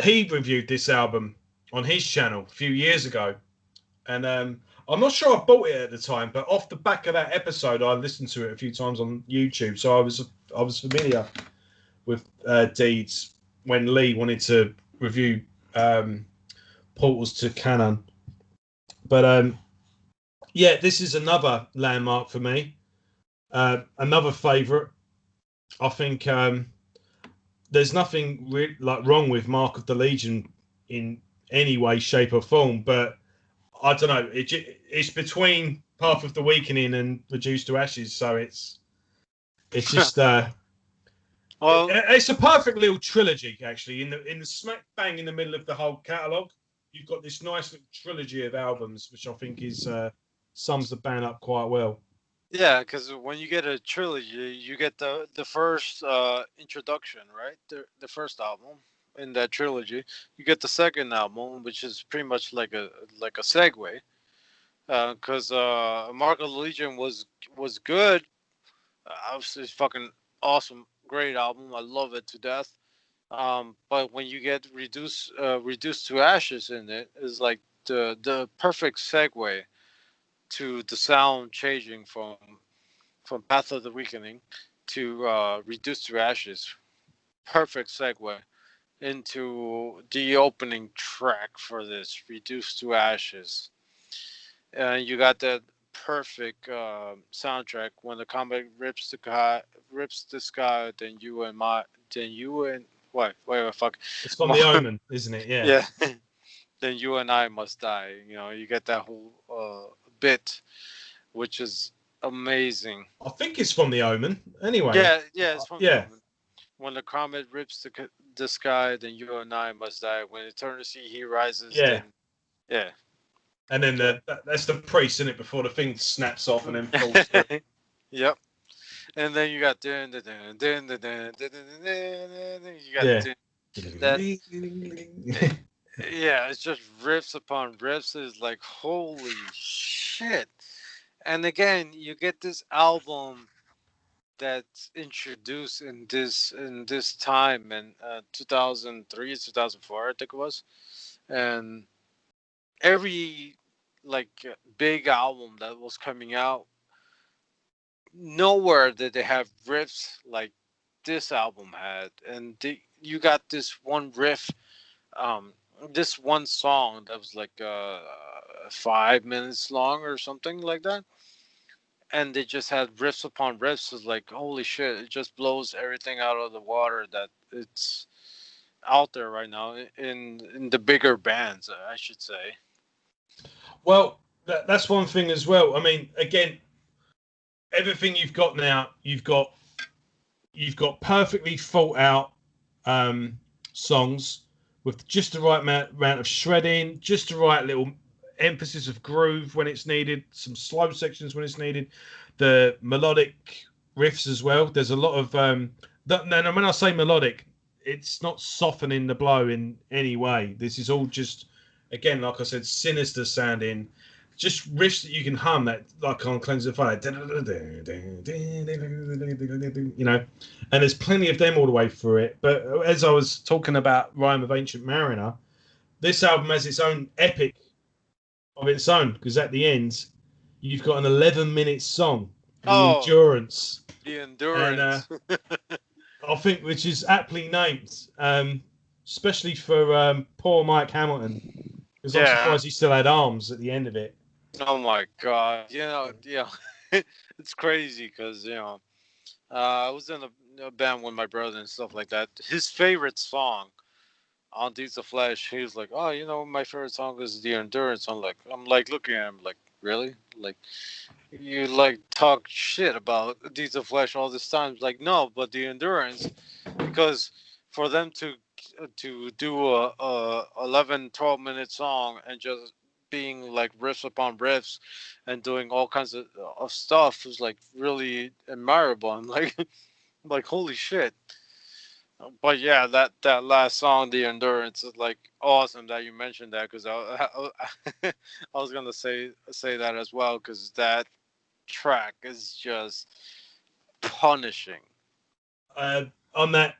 he reviewed this album on his channel a few years ago, and I'm not sure I bought it at the time, but off the back of that episode, I listened to it a few times on YouTube, so I was familiar with Deeds when Lee wanted to review Portals to Canon. But yeah, this is another landmark for me. Another favourite. I think there's nothing wrong with Mark of the Legion in any way, shape, or form. But I don't know. It's between Path of the Weakening and Reduced to Ashes, so it's just Well, it's a perfect little trilogy actually in the smack bang in the middle of the whole catalogue. you've got this nice little trilogy of albums, which I think is sums the band up quite well. Yeah, because when you get a trilogy, you get the first introduction, right? The first album in that trilogy. You get the second album, which is pretty much like a segue. Because Mark of the Legion was good. Obviously, it's fucking awesome, great album. I love it to death. But when you get reduced to ashes in it, is like the perfect segue to the sound changing from Path of the Weakening to Reduced to Ashes. Perfect segue into the opening track for this, Reduced to Ashes. And you got that perfect soundtrack when the comet rips the sky, then you and wait, fuck. It's from The Omen, isn't it? Yeah. Yeah. Then you and I must die. You know, you get that whole bit, which is amazing. I think it's from The Omen. Anyway. Yeah, it's from yeah. The Omen. When the comet rips the sky, then you and I must die. When eternity he rises, Yeah. then yeah. And then that's the priest, isn't it? Before the thing snaps off and then falls through. Yep. And then you got you got that. Yeah, it's just riffs upon riffs. It's like holy shit. And again, you get this album that's introduced in this time in 2003, 2004, I think it was, and every big album that was coming out, nowhere did they have riffs like this album had, and you got this one riff, this one song that was like 5 minutes long or something like that, and they just had riffs upon riffs. It's like holy shit, it just blows everything out of the water that it's out there right now in the bigger bands, I should say. Well, that's one thing as well. I mean, again, everything you've got now, you've got perfectly thought out songs with just the right amount of shredding, just the right little emphasis of groove when it's needed, some slow sections when it's needed, the melodic riffs as well. There's a lot of no, when I say melodic, it's not softening the blow in any way. This is all just, again, like I said, sinister sounding, just riffs that you can hum, that like on Cleanse the Fire, you know, and there's plenty of them all the way through it. But as I was talking about Rime of Ancient Mariner, this album has its own epic of its own, because at the end you've got an 11-minute song, The Endurance. The Endurance. And, I think, which is aptly named, especially for poor Mike Hamilton, because I'm surprised he still had arms at the end of it. Oh my god! It's crazy because I was in a band with my brother and stuff like that. His favorite song on Deeds of Flesh, he was like, "Oh, my favorite song is The Endurance." I'm like looking at him like, really? Like, you talk shit about Deeds of Flesh all this time? Like, no, but The Endurance, because for them to do a 11-12 minute song and just being like riffs upon riffs and doing all kinds of stuff was like really admirable. I'm like holy shit. But yeah, that last song, The Endurance, is like awesome that you mentioned that, because I was gonna say that as well, because that track is just punishing. On that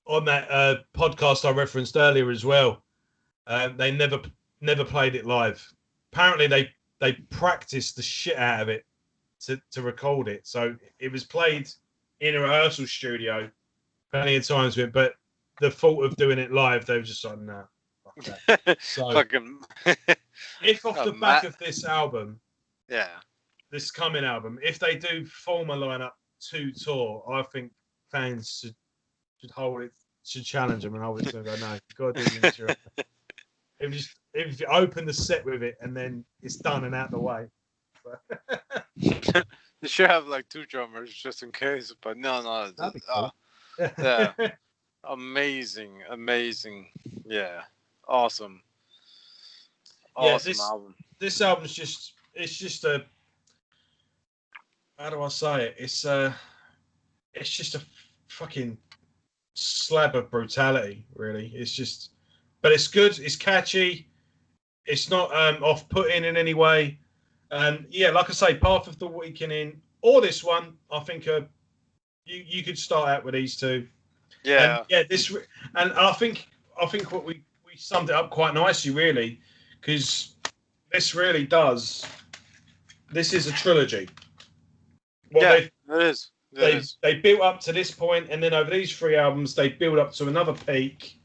podcast I referenced earlier as well, they never played it live. Apparently they practiced the shit out of it to record it. So it was played in a rehearsal studio plenty of times with it, but the thought of doing it live, they were just like, nah, fuck that. So if off the back of this album, this coming album, if they do form a lineup to tour, I think fans should challenge them and hold it to them and go, no, you've got to do the intro. If you open the set with it and then it's done and out the way. They should have like 2 drummers just in case, but no. That'd be cool. Yeah. Amazing. Yeah. Awesome. Yeah, Awesome album. this album's just a, how do I say it? It's just a fucking slab of brutality, really. It's just, but it's good. It's catchy. It's not off-putting in any way. And yeah, like I say, Path of the Weakening or this one, I think you could start out with these two. And Yeah. yeah, and I think what we summed it up quite nicely, really, because this really does. This is a trilogy. What Yeah, it is. It is. they built up to this point, and then over these three albums, they build up to another peak,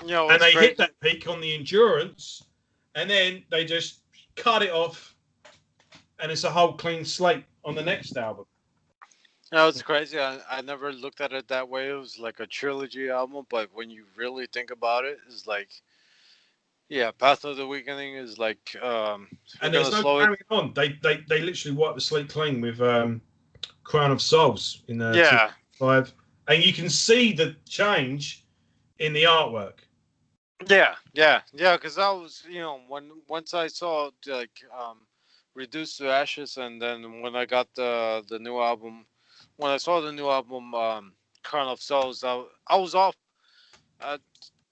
You know, and it's they hit crazy. that peak on the Endurance, and then they just cut it off, and it's a whole clean slate on the next album. You know, it's crazy. I never looked at it that way. It was like a trilogy album, but when you really think about it, it's like, yeah, Path of the Weakening is like, if you're And gonna there's no slow it. carrying on. They literally wiped the slate clean with Crown of Souls in Yeah, 2005, and you can see the change in the artwork. yeah. Because I was, once I saw like Reduced to Ashes, and then when I got the new album, when I saw the new album, Crown of Souls, I was off. Uh,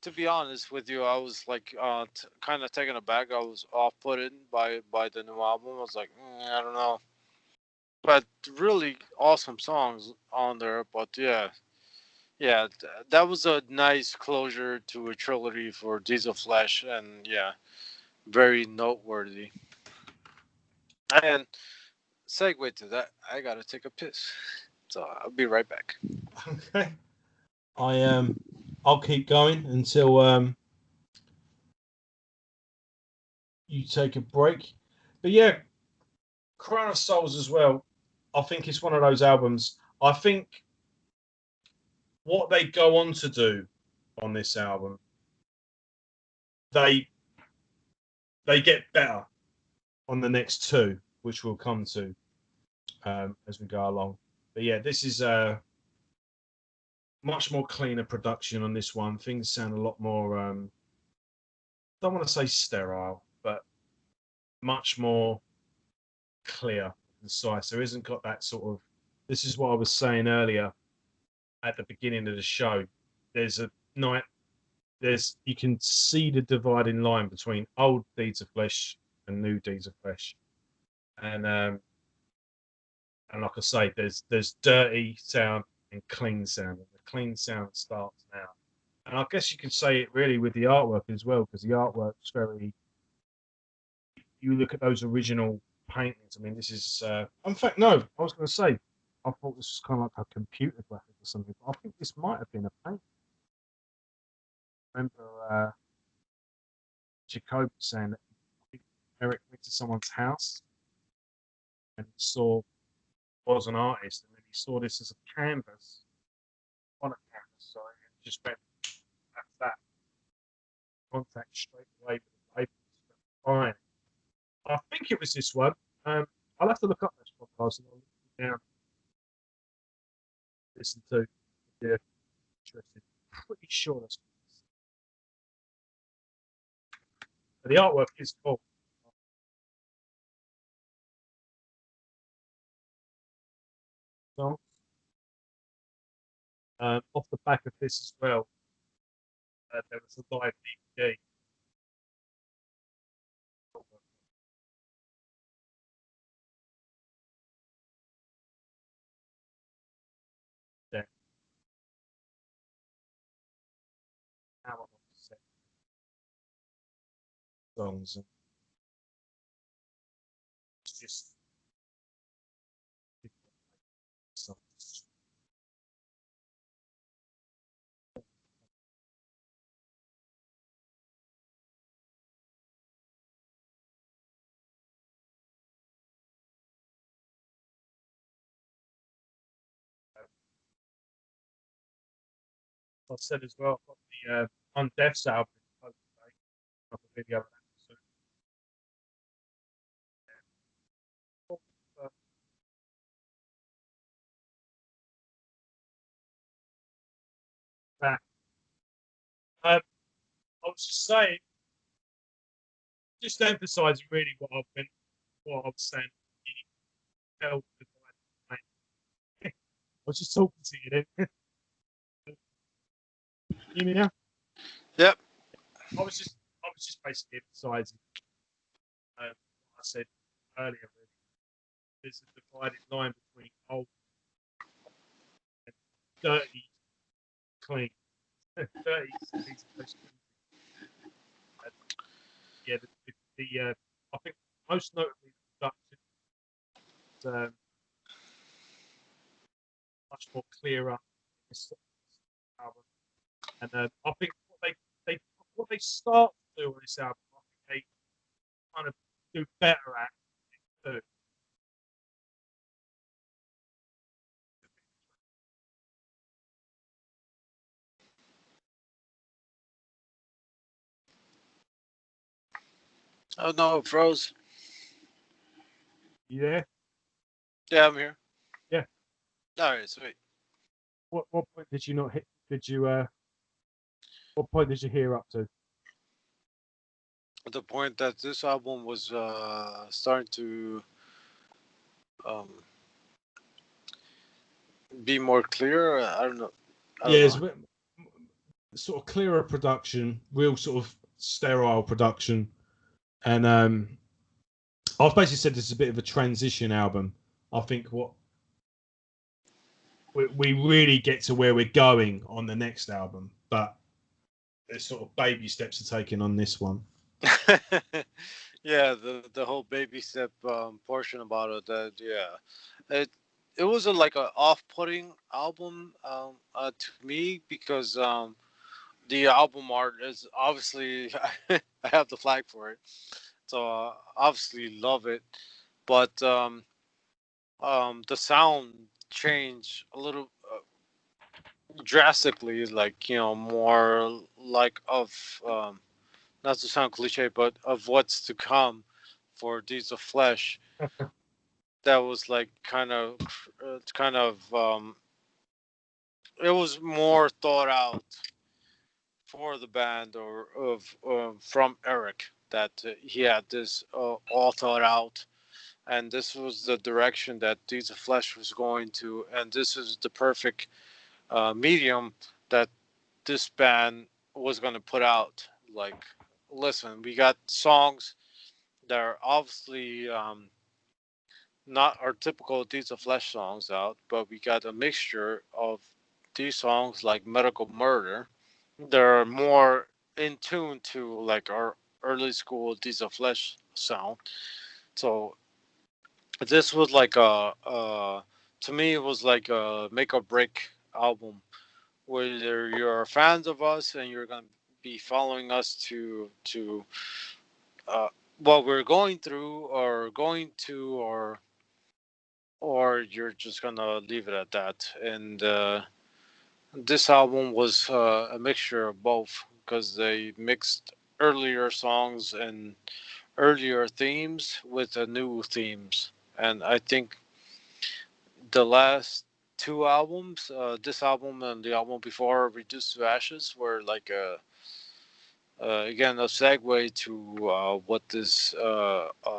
to be honest with you, I was like kind of taken aback. I was off put by the new album. I was like, I don't know, but really awesome songs on there. But yeah, yeah, that was a nice closure to a trilogy for Diesel Flesh, and yeah, very noteworthy. And segue to that, I gotta take a piss, so I'll be right back. Okay, I'll keep going until you take a break. But yeah, Crown of Souls as well. I think it's one of those albums. I think what they go on to do on this album, they they get better on the next two, which we'll come to as we go along. But yeah, this is a much more cleaner production on this one. Things sound a lot more. Don't want to say sterile, but much more clear, concise. There isn't got that sort of. This is what I was saying earlier at the beginning of the show. There's a night. There's you can see the dividing line between old Deeds of Flesh and new Deeds of Flesh, and like I say, there's dirty sound and clean sound. And the clean sound starts now, and I guess you can say it really with the artwork as well, because the artwork's very. You look at those original paintings. I mean, this is. In fact, no. I was going to say, I thought this was kind of like a computer graphic or something. But I think this might have been a paint. I remember Jacob saying that Eric went to someone's house and saw was an artist, and then he saw this as a canvas on a canvas. Sorry, and just went, "That's that." Contact straight away with the paper. Fine. I think it was this one. I'll have to look up this podcast and I'll look it down. Listen to. Yeah, interesting. Pretty sure that's. But the artwork is cool. So, off the back of this as well, there was a live DVD. There, now on set songs, and it's just songs. I said as well, I've got the Undeath's album. I've a video of that. So, back. I was just saying, just emphasising really what I was saying. I was just talking to you then. You hear me now? Yep. I was just basically emphasising what I said earlier. Really. There's a divided line between old and dirty, clean. Dirty is most yeah, I think most notably the production is much more clearer in this album, and I think what they start to do on this album, I think they kind of do better at it too. Oh no, it froze. You there? Yeah, I'm here. Yeah. All right, sweet. What point did you not hit? Did you what point did you hear up to? The point that this album was starting to um, be more clear. I don't know. It's a bit sort of clearer production, real sort of sterile production, and I've basically said this is a bit of a transition album. I think what we really get to where we're going on the next album, but there's sort of baby steps are taken on this one. Yeah, the whole baby step portion about it. That it was like a off-putting album to me because the album art is obviously I have the flag for it, so obviously love it, but the sound changed a little drastically, like more like of not to sound cliche, but of what's to come for Deeds of Flesh. That was like kind of it was more thought out for the band or of from Eric that he had this all thought out, and this was the direction that Deeds of Flesh was going to, and this is the perfect medium that this band was going to put out. Like, listen, we got songs that are obviously not our typical Deeds of Flesh songs out, but we got a mixture of these songs like Medical Murder. They're more in tune to like our early school Deeds of Flesh sound. So this was like to me it was like a make or break album. Whether you're fans of us and you're gonna be following us to what we're going through or going to or you're just gonna leave it at that. And this album was a mixture of both because they mixed earlier songs and earlier themes with the new themes. And I think the last two albums, this album and the album before, Reduced to Ashes, were like again a segue to what this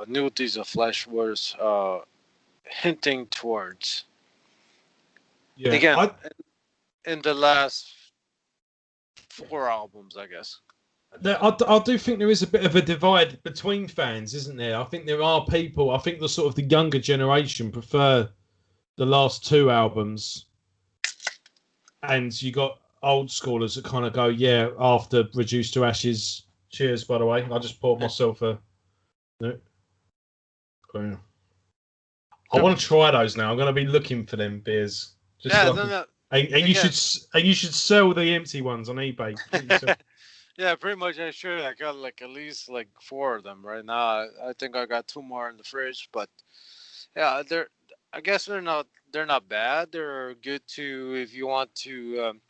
new Deeds of Flesh was hinting towards. Yeah, Again, in the last four albums, I guess. I do think there is a bit of a divide between fans, isn't there? I think there are people. I think the sort of the younger generation prefer the last two albums, and you got old schoolers that kind of go, yeah, after Reduced to Ashes. Cheers, by the way. I just poured myself a. No. I want to try those now. I'm going to be looking for them beers. Just yeah, so and you should sell the empty ones on eBay. Yeah, pretty much. I should. I got like at least like four of them right now. I think I got two more in the fridge, but yeah, they're. I guess they're not bad. They're good to if you want to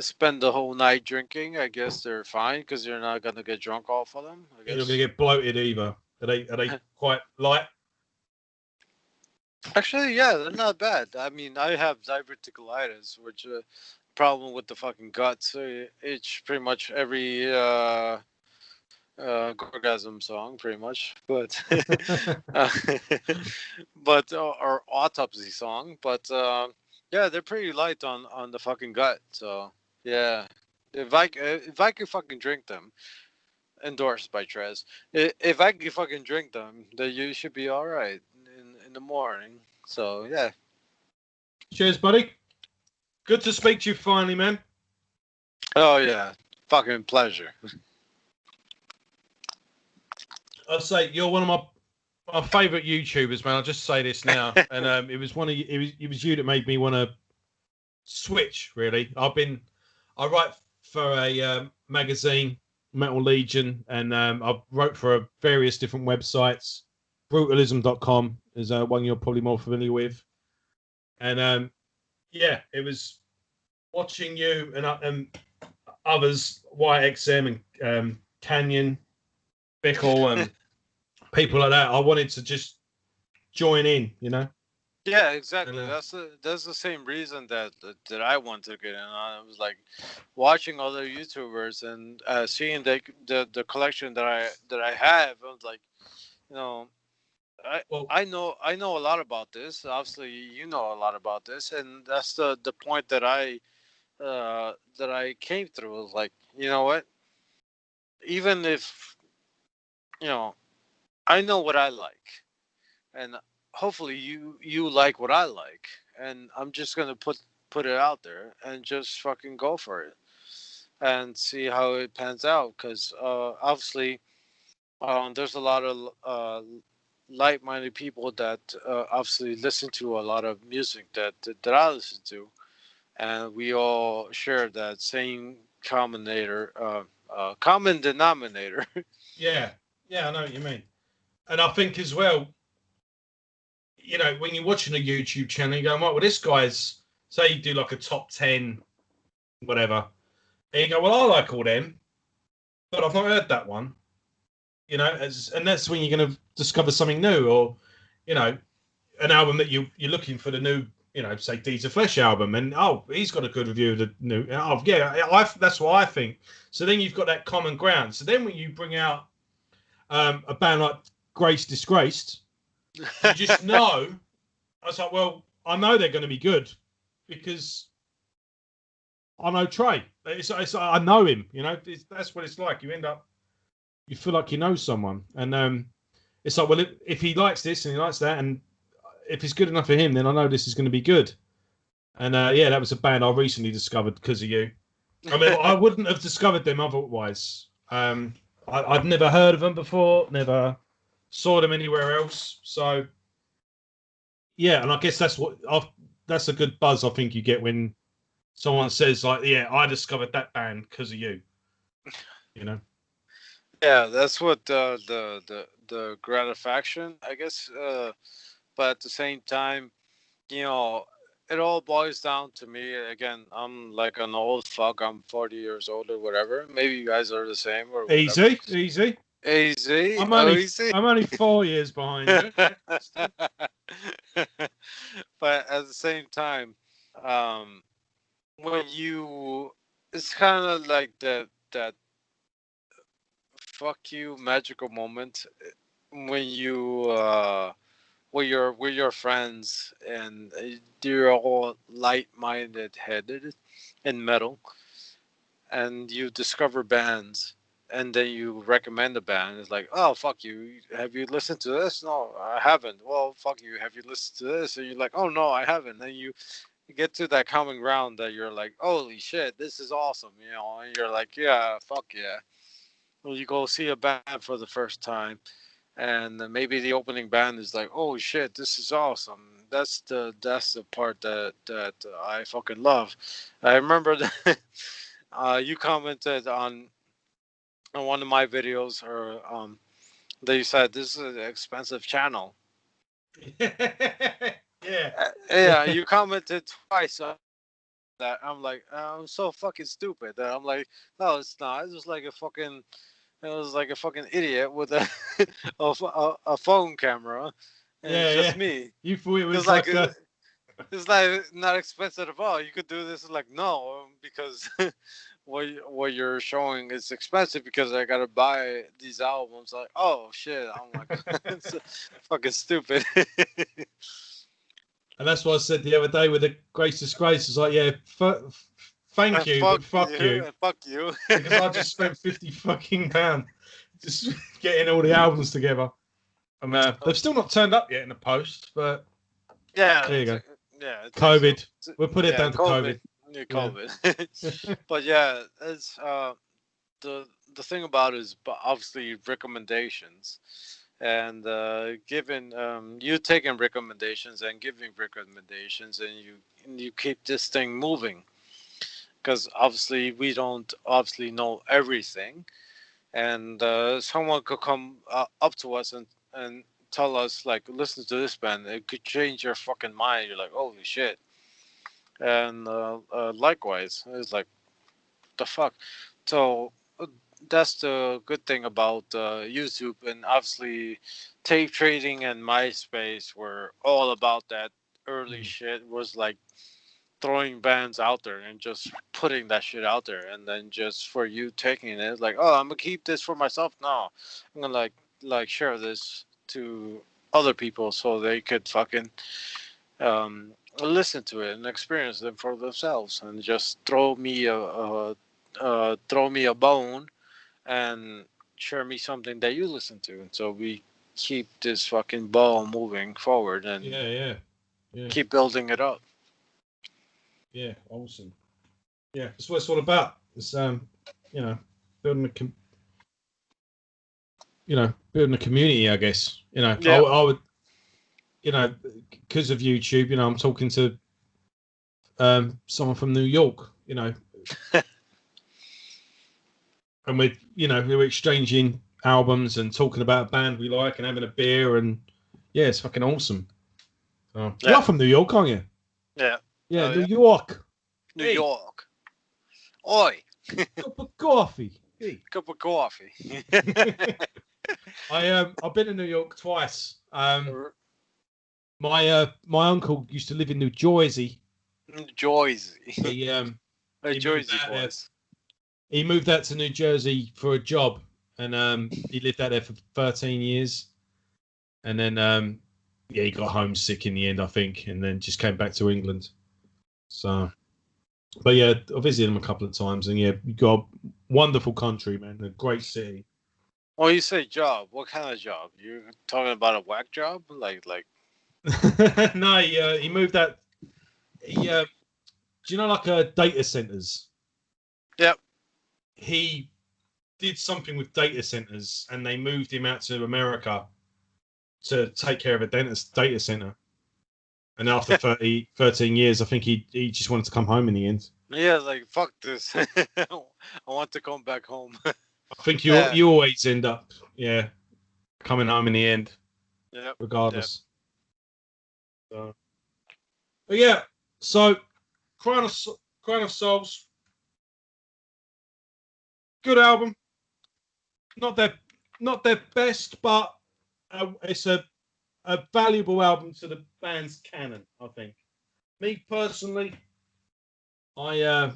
spend the whole night drinking. I guess they're fine because you're not gonna get drunk off of them. I guess You're not going to get bloated either. Are they quite light? Actually, yeah, they're not bad. I mean, I have diverticulitis, which problem with the fucking gut. So it's pretty much Gorgasm song, pretty much, but uh, but or autopsy song, but yeah, they're pretty light on the fucking gut. So yeah, if I could fucking drink them, endorsed by Trez, if I could fucking drink them, then you should be all right in the morning. So yeah. Cheers, buddy. Good to speak to you finally, man. Oh yeah, fucking pleasure. I'd say you're one of my favourite YouTubers, man. I'll just say this now, and it was it was you that made me want to switch. Really, I write for a magazine, Metal Legion, and I wrote for various different websites. Brutalism.com is one you're probably more familiar with, and yeah, it was watching you and others, YXM and Canyon, Bickle, and people like that. I wanted to just join in, you know. Yeah, exactly. And, That's the same reason that I want to get in. I was like watching other YouTubers and seeing the collection that I have. I was like, you know, well, I know a lot about this. Obviously, you know a lot about this, and that's the point that I came through. Was like, you know what? Even if you know, I know what I like, and hopefully you like what I like, and I'm just gonna put it out there and just fucking go for it and see how it pans out. Because obviously, there's a lot of like-minded people that obviously listen to a lot of music that I listen to, and we all share that same common denominator. yeah, yeah, I know what you mean. And I think as well, you know, when you're watching a YouTube channel, you go, right, well, this guy's say you do like a top 10, whatever, and you go, well, I like all them, but I've not heard that one, you know, and that's when you're going to discover something new, or you know, an album that you're looking for the new, you know, say Deeds of Flesh album, and oh, he's got a good review of the new. Oh, yeah, that's what I think. So then you've got that common ground. So then when you bring out a band like Grace Disgraced, you just know. I was like, well, I know they're going to be good because I know Trey. I know him. You know, that's what it's like. You feel like you know someone, and it's like, well, if he likes this and he likes that, and if it's good enough for him, then I know this is going to be good. And yeah, that was a band I recently discovered because of you. I mean, I wouldn't have discovered them otherwise. I'd never heard of them before, never saw them anywhere else. So yeah, and I guess that's a good buzz I think you get when someone says like, "Yeah, I discovered that band because of you." You know? Yeah, that's what the gratification, I guess. But at the same time, you know, it all boils down to me. Again, I'm like an old fuck. I'm 40 years old or whatever. Maybe you guys are the same or whatever. Easy, easy. Easy, I'm oh, only easy. I'm only 4 years behind you. But at the same time, um, when you, it's kind of like that fuck you magical moment when you with your friends and you're all light-minded headed in metal, and you discover bands, and then you recommend a band. It's like, oh fuck you, have you listened to this? No, I haven't. Well, fuck you, have you listened to this? And you're like, oh no, I haven't. And you get to that common ground that you're like, holy shit, this is awesome, you know, and you're like, yeah, fuck yeah. Well, you go see a band for the first time, and maybe the opening band is like, oh shit, this is awesome. That's the part that I fucking love. I remember that you commented on one of my videos, or that you said this is an expensive channel. Yeah. Yeah, you commented twice on that. I'm like, I'm so fucking stupid. And I'm like, no, it's not. It was like a fucking idiot with a phone camera, and it's Yeah, just yeah. me. You thought it was It's like like a it's like not expensive at all. You could do this. Like no, because what you're showing is expensive because I gotta buy these albums. Like, oh shit, I'm like, it's fucking stupid. And that's what I said the other day with the Grace Disgrace. It's like, yeah, thank you, Fuck but fuck you. and fuck you. Because I just spent 50 fucking pounds just getting all the albums together. And they've still not turned up yet in the post, but Yeah, there you go. Yeah, COVID. We'll put it down to COVID. COVID. Yeah, COVID. But yeah, it's the thing about it is obviously recommendations, and giving you taking recommendations and giving recommendations, and you keep this thing moving, because obviously we don't obviously know everything, and someone could come up to us and tell us like, listen to this band, it could change your fucking mind. You're like, holy shit. And likewise, it's like, the fuck. So that's the good thing about YouTube, and obviously tape trading and MySpace were all about that early shit. Was like throwing bands out there and just putting that shit out there, and then just for you taking it, like, oh, I'm gonna keep this for myself now. I'm gonna like share this to other people so they could fucking um, listen to it and experience them for themselves, and just throw me a bone and share me something that you listen to, and so we keep this fucking ball moving forward and Yeah. keep building it up. Yeah, awesome. Yeah, that's what it's all about. It's building building a community, I guess. Yeah. I would, because of YouTube, I'm talking to someone from New York, and we're exchanging albums and talking about a band we like and having a beer, and yeah, it's fucking awesome. You're from New York, aren't you? Yeah. Yeah, New York. New York. Oi. Cup of coffee. Hey. Cup of coffee. I've been to New York twice. My uncle used to live in New Jersey. New Jersey. He moved out to New Jersey for a job, and he lived out there for 13 years. And then he got homesick in the end, I think, and then just came back to England. So, but yeah, I visited him a couple of times, and yeah, you got a wonderful country, man, a great city. Well, you say job. What kind of job? You're talking about a whack job, like? No, he moved out. Do you know, like data centers? Yep. He did something with data centers, and they moved him out to America to take care of a data center. And after 13 years, I think he just wanted to come home in the end. Yeah, like, fuck this. I want to come back home. I think you always end up, coming home in the end. Yeah. Regardless. Yep. But yeah, so Crown of Souls, good album. Not their best, but it's a valuable album to the band's canon, I think. Me personally, I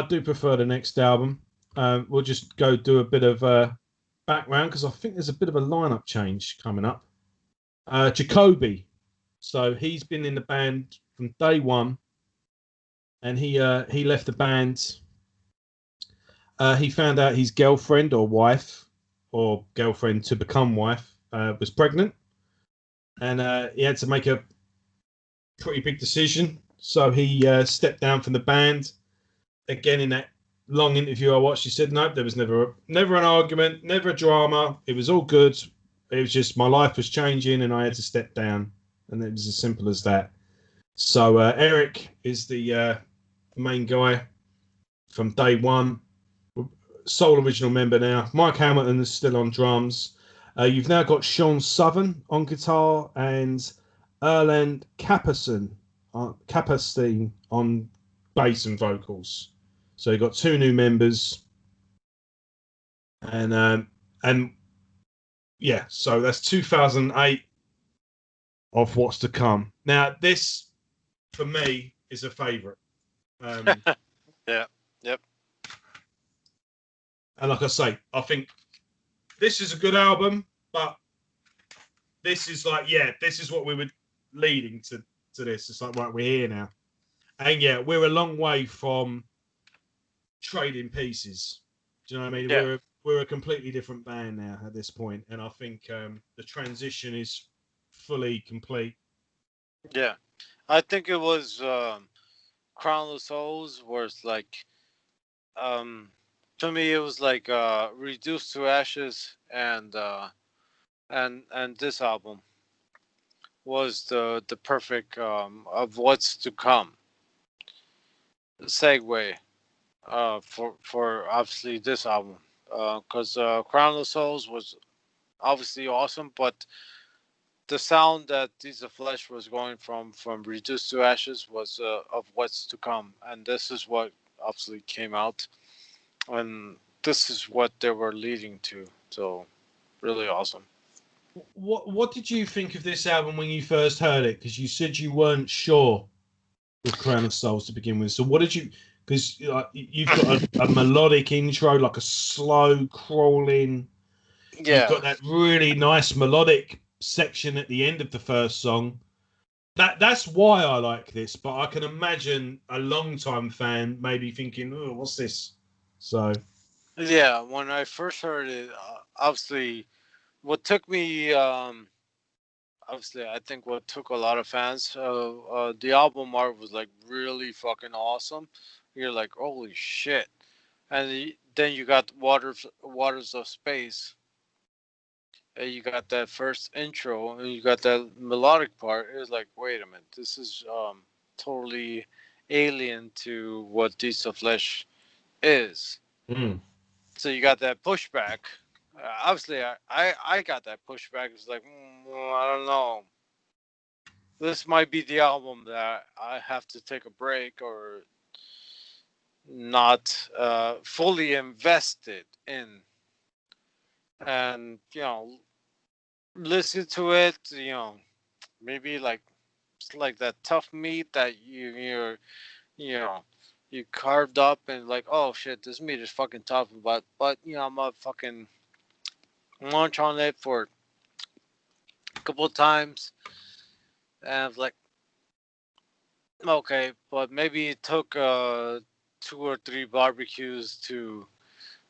do prefer the next album. We'll just go do a bit of background, because I think there's a bit of a lineup change coming up. Jacoby, so he's been in the band from day one, and he left the band. He found out his girlfriend or wife, or girlfriend to become wife, was pregnant, and he had to make a pretty big decision. So he stepped down from the band. Again, in that long interview I watched, he said, "Nope, there was never an argument, never a drama. It was all good. It was just my life was changing, and I had to step down, and it was as simple as that." So Eric is the main guy from day one, sole original member now. Mike Hamilton is still on drums. You've now got Sean Southern on guitar and Erland Kapperstein on bass and vocals. So you've got two new members, and yeah, so that's 2008 of what's to come. Now, this for me is a favourite. Yeah. Yep. And like I say, I think this is a good album, but this is like, this is what we were leading to this. It's like, right, we're here now. And yeah, we're a long way from trading pieces. Do you know what I mean? Yeah. We're a completely different band now at this point, and I think the transition is fully complete. Yeah. I think it was Crown of Souls, where it's like, um, to me, it was like Reduced to Ashes, and this album was the perfect of what's to come segue for obviously this album, because Crown of Souls was obviously awesome, but the sound that Deeds of Flesh was going from Reduced to Ashes was of what's to come, and this is what obviously came out, and this is what they were leading to. So really awesome. What did you think of this album when you first heard it? Because you said you weren't sure with Crown of Souls to begin with. So what did you? Because you've got a melodic intro, like a slow crawling. You've Yeah. got that really nice melodic section at the end of the first song. That's why I like this. But I can imagine a long-time fan maybe thinking, "Oh, what's this?" So Yeah, when I first heard it, obviously, what took me, obviously, I think what took a lot of fans, the album art was like really fucking awesome. You're like, holy shit! And then you got Waters of Space, and you got that first intro, and you got that melodic part. It was like, wait a minute, this is totally alien to what Deeds of Flesh is. mm. So you got that pushback. Obviously, I got that pushback. It's like, I don't know. This might be the album that I have to take a break or not fully invested in. And, listen to it, maybe like it's like that tough meat that you know you carved up and like, oh shit, this meat is fucking tough, but I'm gonna fucking munch on it for a couple of times, and I was like, okay, but maybe it took 2 or 3 barbecues to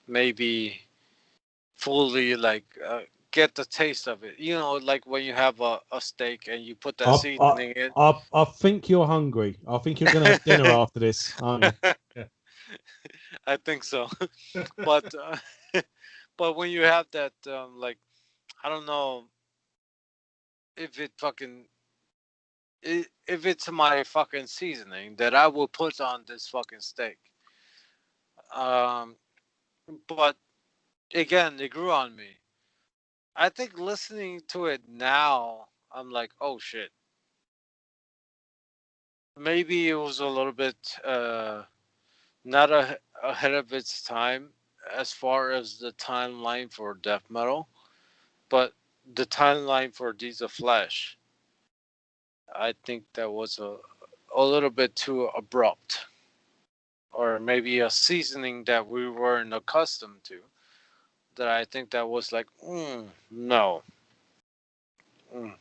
maybe fully like get the taste of it. Like when you have a steak and you put that I, I seasoning in. I think you're hungry. I think you're going to have dinner after this, aren't you? Yeah. I think so, but but when you have that, like, I don't know if it fucking if it's my fucking seasoning that I will put on this fucking steak. Um, but again, it grew on me. I think listening to it now, I'm like, oh shit. Maybe it was a little bit not ahead of its time as far as the timeline for death metal, but the timeline for Deeds of Flesh, I think that was a little bit too abrupt, or maybe a seasoning that we weren't accustomed to. That I think that was like, no. Mm.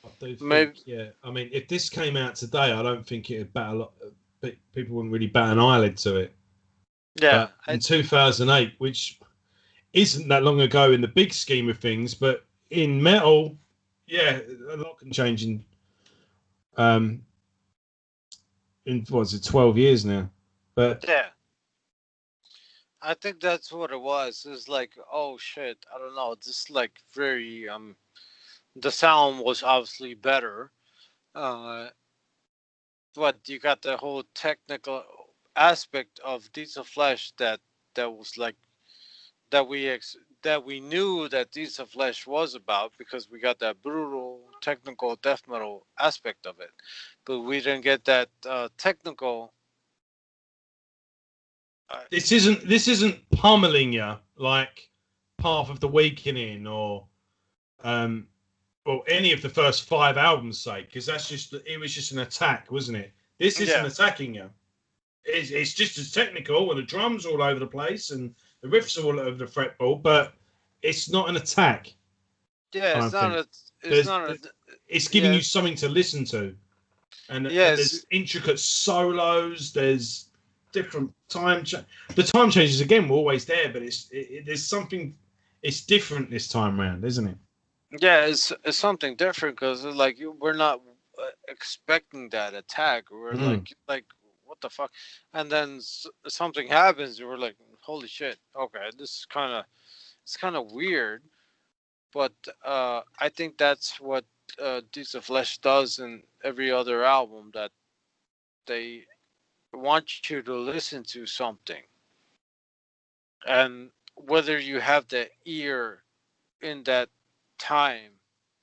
I do think, Maybe, yeah. I mean, if this came out today, I don't think it'd bat a lot. People wouldn't really bat an eyelid to it. yeah. But in 2008, which isn't that long ago in the big scheme of things, but in metal, yeah, a lot can change um in what's it, 12 years now. But Yeah. I think that's what it was. It's like, oh shit, I don't know. This like very the sound was obviously better. Uh but you got the whole technical aspect of Deeds of Flesh that was like that we knew that Deeds of Flesh was about, because we got that brutal technical death metal aspect of it. But we didn't get that technical this isn't pummeling you like Path of the Weakening um or any of the first 5 albums, say, because it was just an attack, wasn't it? This isn't yeah. attacking you. it's just as technical, and the drums all over the place, and the riffs are all over the fretboard, but it's not an attack. Yeah, I it's don't not think a. It's there's not a. it's giving Yeah, you something to listen to, and yes, there's intricate solos. There's different the time changes again were always there, but there's something. It's different this time round, isn't it? yeah. It's something different because like we're not expecting that attack. We're Mm. like what the fuck, and then something happens. And we're like, holy shit. Okay, this is kind of it's kind of weird, but I think that's what Deeds of Flesh does in every other album that they want you to listen to something, and whether you have the ear in that time,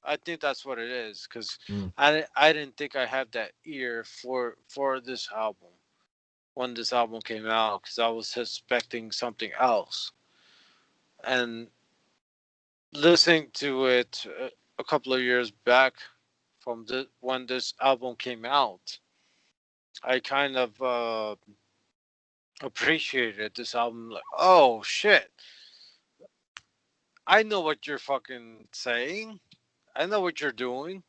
I think that's what it is. Because Mm. I didn't think I had that ear for this album when this album came out because I was expecting something else. And listening to it a couple of years back from when this album came out, I kind of appreciated this album. Like, oh shit, I know what you're fucking saying. I know what you're doing,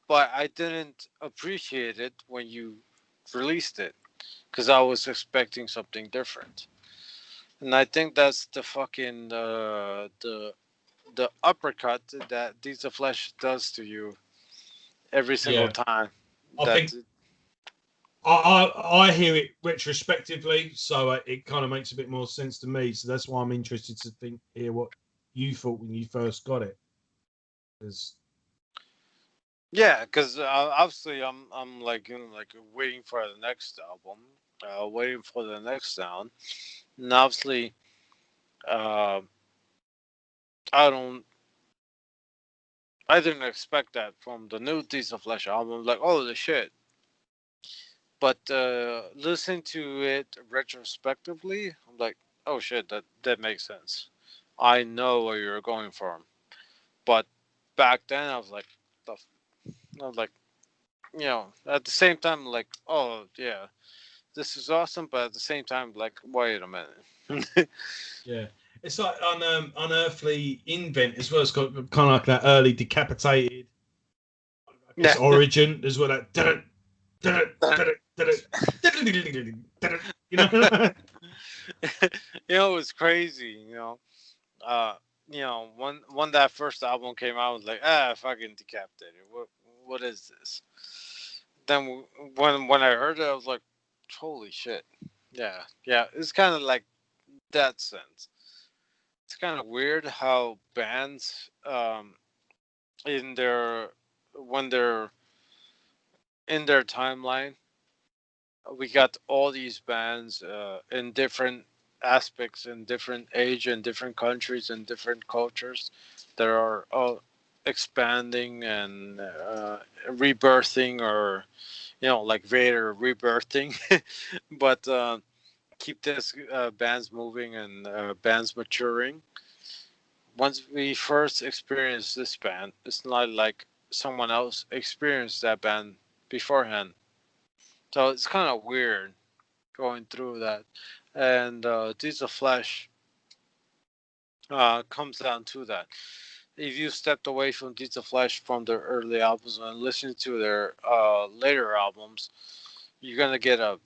but I didn't appreciate it when you released it because I was expecting something different. And I think that's the fucking the uppercut that Deeds of Flesh does to you every single Yeah, time. I That think I hear it retrospectively, so it kind of makes a bit more sense to me. So that's why I'm interested to hear what you thought when you first got it. 'Cause, yeah, because obviously I'm like like waiting for the next album, waiting for the next sound, and obviously uh, I don't I didn't expect that from the new Deeds of Flesh album. Like, oh the shit. But listening to it retrospectively, I'm like, oh shit, that makes sense. I know where you're going from. But back then, I was like, I was like, at the same time, like, oh yeah, this is awesome. But at the same time, like, wait a minute. yeah, it's like on Unearthly Invent as well. It's got kind of like that early decapitated. I guess Yeah. origin as well. That you know. It was crazy. Uh, when that first album came out, I was like, fucking decapitated. What is this? Then when I heard it, I was like, holy shit. Yeah, yeah. It's kind of like that sense. It's kind of weird how bands, in their when they're in their timeline, we got all these bands in different aspects, in different age, in different countries, and different cultures that are all expanding and rebirthing, or like Vader rebirthing, but keep this bands moving and bands maturing. Once we first experienced this band, it's not like someone else experienced that band beforehand. So it's kind of weird going through that. And Deeds of Flesh comes down to that. If you stepped away from Deeds of Flesh from their early albums and listened to their later albums, you're gonna get a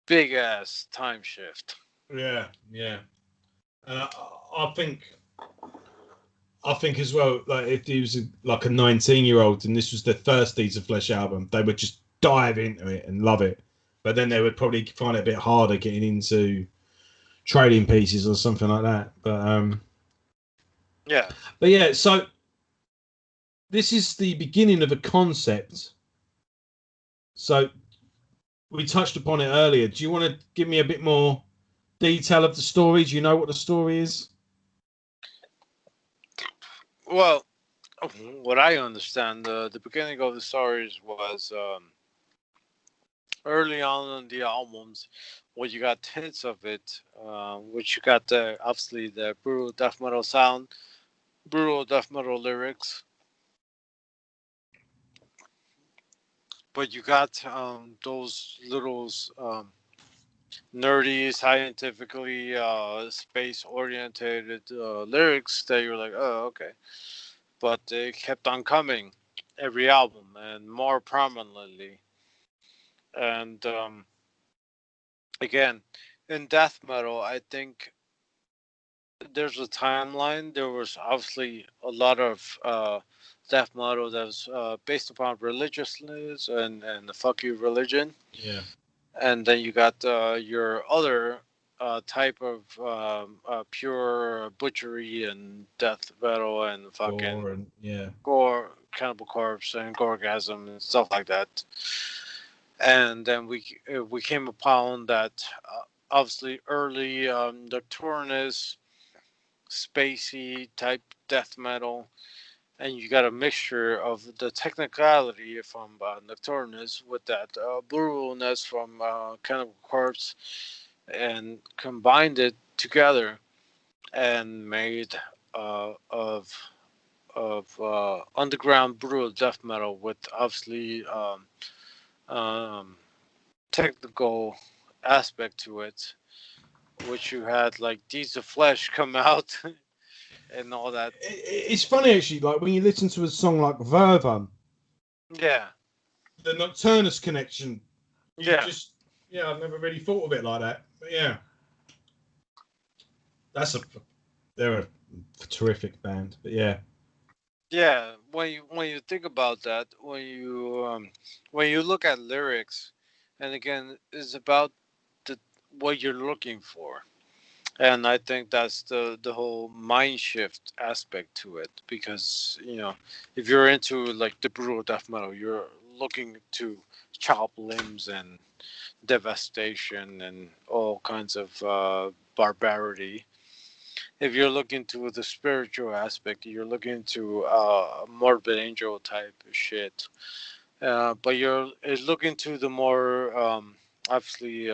big ass time shift. Yeah, yeah, and I think as well, like if he was like a 19-year-old and this was their first Deeds of Flesh album, they would just dive into it and love it. But then they would probably find it a bit harder getting into trading pieces or something like that. Yeah. But yeah, so this is the beginning of a concept. So we touched upon it earlier. Do you want to give me a bit more detail of the story? Do you know what the story is? Well, what I understand, the beginning of the stories was early on in the albums, where you got hints of it, which you got obviously the brutal death metal sound, brutal death metal lyrics, but you got those little nerdy, scientifically, space-oriented lyrics that you're like, oh, okay. But they kept on coming every album and more prominently. And again, in death metal, I think there's a timeline. There was obviously a lot of death metal that was based upon religiousness and the fuck you religion. Yeah. And then you got your other type of pure butchery and death metal and fucking Gore and yeah. gore, cannibal corpse and gorgasm and stuff like that. And then we came upon that obviously early nocturnus, spacey type death metal, and you got a mixture of the technicality from Nocturnus with that brutalness from Cannibal Corpse, and combined it together and made of underground brutal death metal with obviously um, technical aspect to it, which you had like Deeds of Flesh come out and all that. It's funny actually, like when you listen to a song like Verva, Yeah, the Nocturnus connection. You yeah. just I've never really thought of it like that. But yeah, they're a terrific band. But yeah. Yeah, when you think about that, when you look at lyrics, and again, it's about the what you're looking for, and I think that's the whole mind shift aspect to it. Because if you're into like the brutal death metal, you're looking to chop limbs and devastation and all kinds of barbarity. If you're looking to the spiritual aspect, you're looking to morbid angel type shit. But you're looking to the more obviously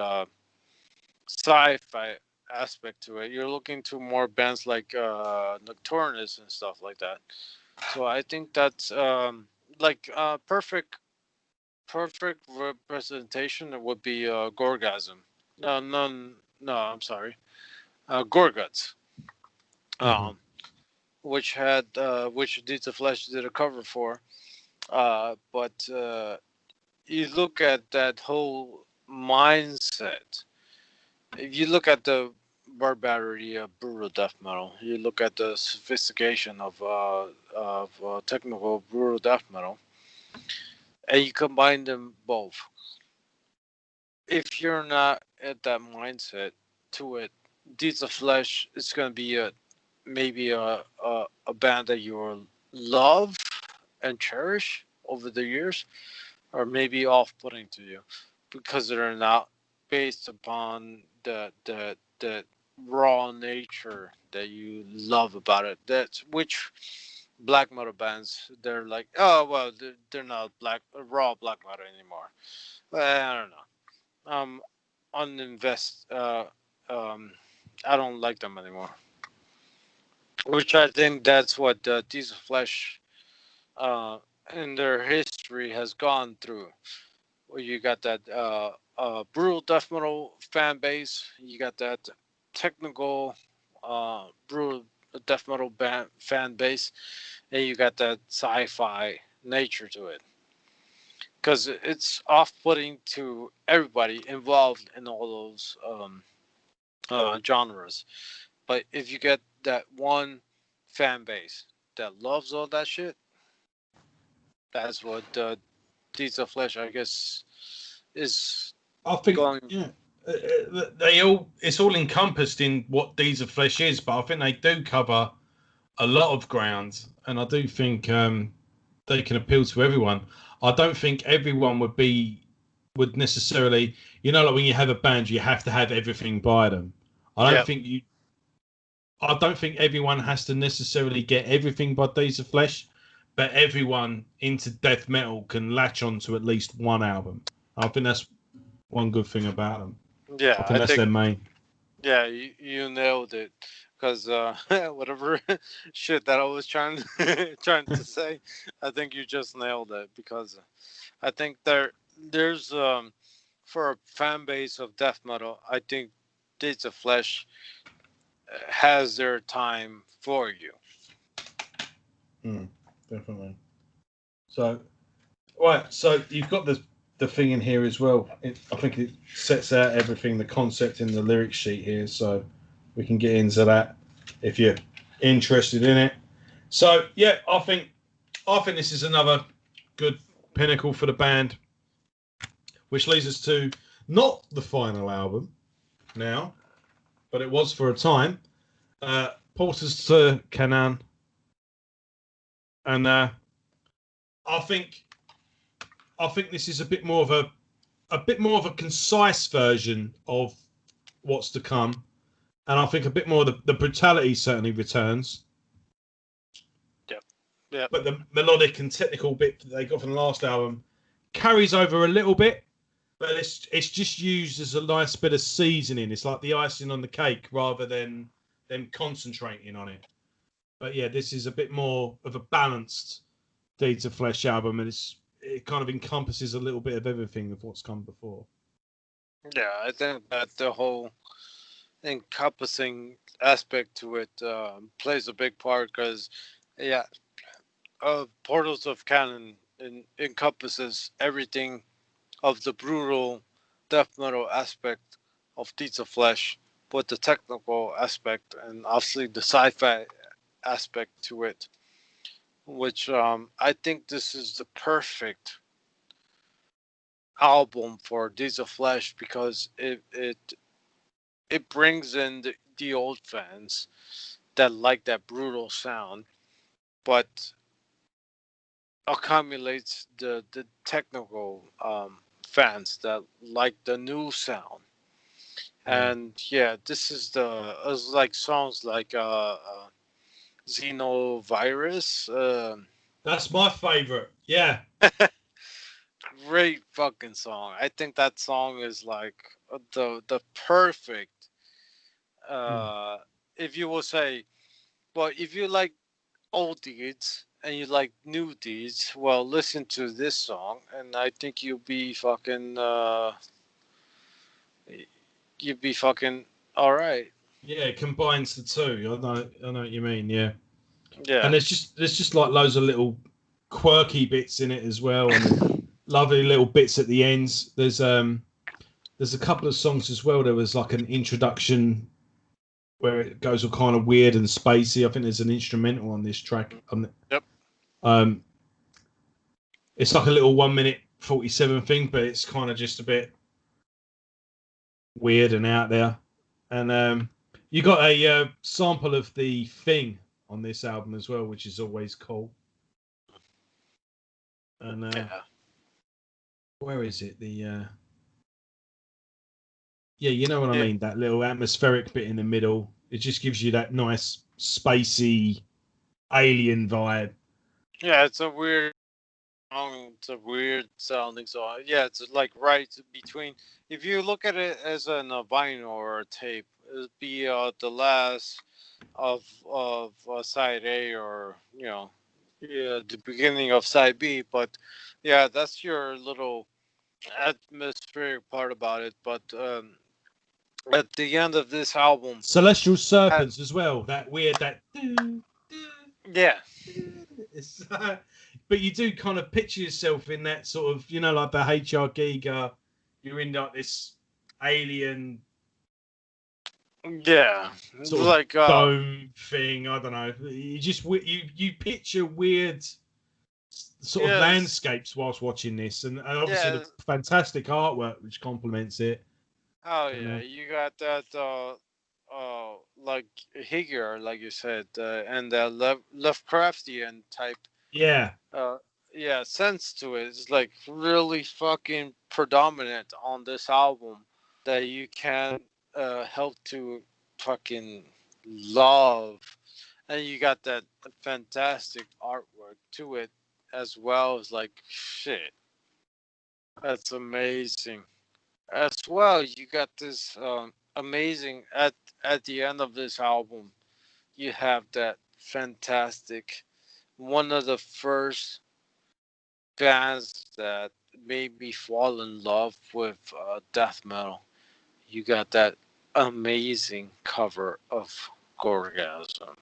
sci-fi aspect to it. You're looking to more bands like Nocturnus and stuff like that. So I think that's like perfect representation would be Gorgasm. No, I'm sorry, Gorguts. Mm-hmm. Which Deeds of Flesh did a cover for. But you look at that whole mindset. If you look at the barbarity of brutal death metal, you look at the sophistication of technical brutal death metal, and you combine them both. If you're not at that mindset to it, Deeds of Flesh is going to be maybe a band that you will love and cherish over the years, or maybe off-putting to you because they're not based upon the raw nature that you love about it. That's which black metal bands, they're like, oh well, they're not raw black metal anymore. Well, I don't know. Uninvest. I don't like them anymore. Which I think that's what Diesel Flesh uh, in their history has gone through. Where you got that brutal death metal fan base, you got that technical brutal death metal fan base, and you got that sci-fi nature to it. Because it's off-putting to everybody involved in all those genres. But if you get that one fan base that loves all that shit, that's what Deeds of Flesh, I guess, is I think going. it's all encompassed in what Deeds of Flesh is, but I think they do cover a lot of ground, and I do think they can appeal to everyone. I don't think everyone would necessarily, like when you have a band, you have to have everything by them. Yeah, I don't think everyone has to necessarily get everything by Deeds of Flesh, but everyone into death metal can latch on to at least one album. I think that's one good thing about them. I yeah, think I that's think, their main. yeah, you nailed it. Because whatever shit that I was trying to say, I think you just nailed it. Because I think there's for a fan base of death metal, I think Days of Flesh has their time for you. Definitely. So, right. So you've got the thing in here as well. I think it sets out everything, the concept in the lyric sheet here. So we can get into that if you're interested in it. So yeah, I think this is another good pinnacle for the band, which leads us to not the final album now, but it was for a time. Porters to Canaan, and I think this is a bit more of a concise version of what's to come, and I think a bit more the brutality certainly returns. Yeah. But the melodic and technical bit that they got from the last album carries over a little bit, but it's just used as a nice bit of seasoning. It's like the icing on the cake rather than them concentrating on it. But yeah, this is a bit more of a balanced Deeds of Flesh album, and it kind of encompasses a little bit of everything of what's come before. Yeah, I think that the whole encompassing aspect to it plays a big part because, yeah, Portals of Canon encompasses everything of the brutal death metal aspect of Deeds of Flesh, with the technical aspect and obviously the sci-fi aspect to it, which I think this is the perfect album for Deeds of Flesh because it brings in the old fans that like that brutal sound, but accumulates the technical fans that like the new sound. And yeah, this is like songs like Xenovirus. That's my favorite. Yeah. Great fucking song. I think that song is like the perfect. Uh, if you will say, well, if you like old deeds and you like new deeds, well, listen to this song, and I think you'd be fucking all right. Yeah, it combines the two. I know what you mean. Yeah. Yeah. And there's just like loads of little quirky bits in it as well, and lovely little bits at the ends. There's a couple of songs as well. There was like an introduction where it goes all kind of weird and spacey. I think there's an instrumental on this track. Yep. It's like a little 1 minute 47 thing, but it's kind of just a bit weird and out there. And you got a sample of the Thing on this album as well, which is always cool. And where is it? Yeah, you know what I mean. That little atmospheric bit in the middle. It just gives you that nice spacey alien vibe. Yeah, it's a weird song. It's a weird sounding song. Yeah, it's like right between. If you look at it as a vinyl or a tape, it'd be the last of side A, or the beginning of side B. But yeah, that's your little atmospheric part about it. But at the end of this album, Celestial Serpents as well. That weird yeah. But you do kind of picture yourself in that sort of, like the H.R. Giger. You're in like this alien, sort like dome thing. I don't know. You just you picture weird sort of landscapes whilst watching this, and obviously the fantastic artwork which complements it. Oh yeah, you got that like Higer, like you said, and the Lovecraftian type sense to it. It's like really fucking predominant on this album that you can't help to fucking love. And you got that fantastic artwork to it as well. It's like shit. That's amazing. As well, you got this amazing at the end of this album. You have that fantastic, one of the first bands that made me fall in love with death metal. You got that amazing cover of Gorgasm.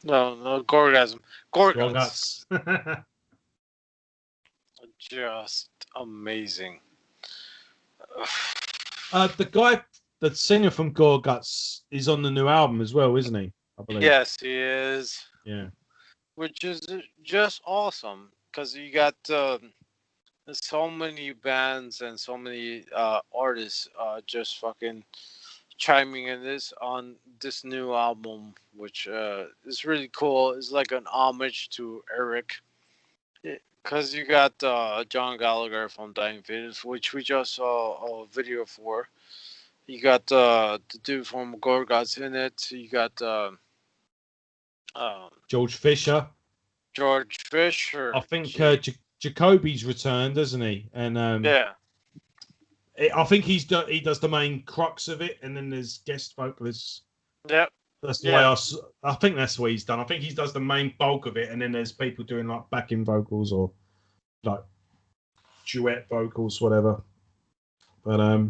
No, Gorgasm. Gorguts. Gorguts. Just amazing. The singer from Gorguts, is on the new album as well, isn't he? I believe. Yes, he is. Yeah. Which is just awesome because you got so many bands and so many artists just fucking chiming in this on this new album, which is really cool. It's like an homage to Eric, because you got John Gallagher from Dying Fetus, which we just saw a video for. You got the dude from Gorguts in it. You got George Fisher. George Fisher. I think Jacoby's returned, doesn't he? And yeah. I think he does the main crux of it, and then there's guest vocalists. Yep. That's the way I think that's what he's done. I think he does the main bulk of it, and then there's people doing like backing vocals or like duet vocals, whatever. But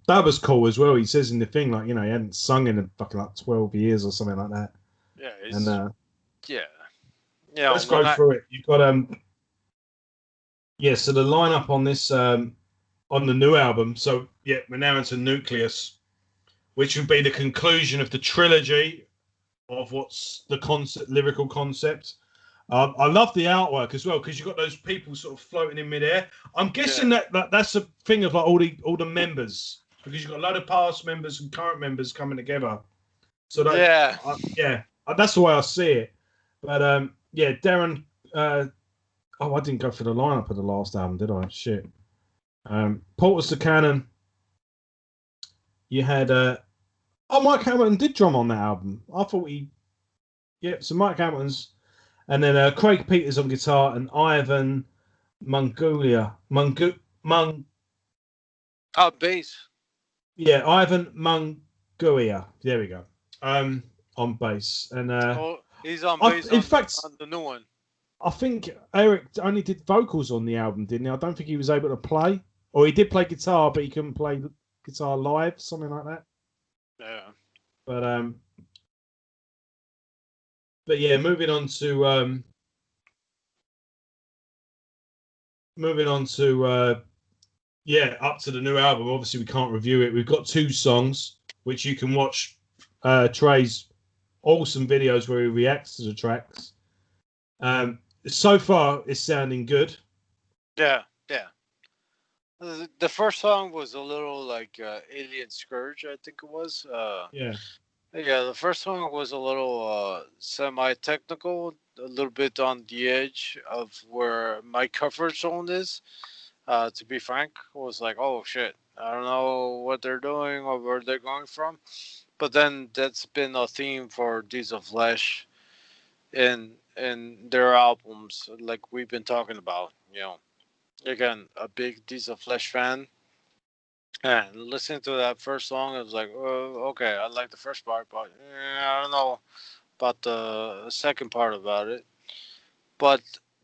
that was cool as well. He says in the thing, like, you know, he hadn't sung in fucking like 12 years or something like that. Yeah. And yeah. Let's go through it. You've got so the lineup on this on the new album. So yeah, we're now into Nucleus, which would be the conclusion of the trilogy of what's the lyrical concept. I love the artwork as well because you've got those people sort of floating in midair. I'm guessing that's a thing of like all the members, because you've got a load of past members and current members coming together. So that, that's the way I see it. But Darren. I didn't go for the lineup of the last album, did I? Shit. Porter's the Cannon. You had Mike Hamilton did drum on that album. I thought so Mike Hamilton's, and then Craig Peters on guitar and Ivan Munguia. Bass. Yeah, Ivan Munguia. There we go. On bass. And he's on bass on the new one. I think Eric only did vocals on the album, didn't he? I don't think he was able to play. Or he did play guitar, but he couldn't play the guitar live, something like that. Yeah. But yeah, moving on to up to the new album. Obviously, we can't review it. We've got 2 songs, which you can watch Trez awesome videos where he reacts to the tracks. So far, it's sounding good. Yeah. The first song was a little like Alien Scourge, I think it was. Yeah, the first song was a little semi-technical, a little bit on the edge of where my comfort zone is. To be frank, I was like, oh shit, I don't know what they're doing or where they're going from. But then that's been a theme for Deeds of Flesh in their albums, like we've been talking about. You know, again, a big Deeds of Flesh fan, and listening to that first song, I was like, oh, okay, I like the first part, but I don't know about the second part about it. But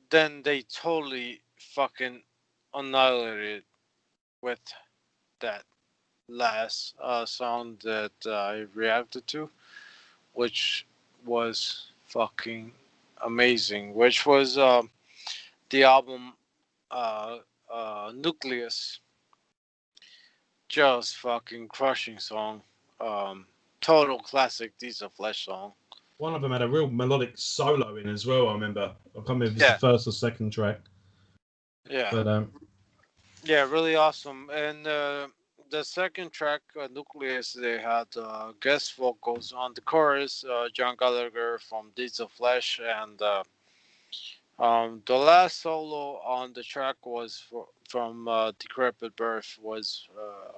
then they totally fucking annihilated with that last song that I reacted to, which was fucking amazing, which was the album Nucleus. Just fucking crushing song. Total classic Deeds of Flesh song. One of them had a real melodic solo in as well, I remember. I can't remember if it's the first or second track. Yeah. But really awesome. And the second track, Nucleus, they had guest vocals on the chorus, John Gallagher from Deeds of Flesh, and the last solo on the track was from Decrepit Birth, was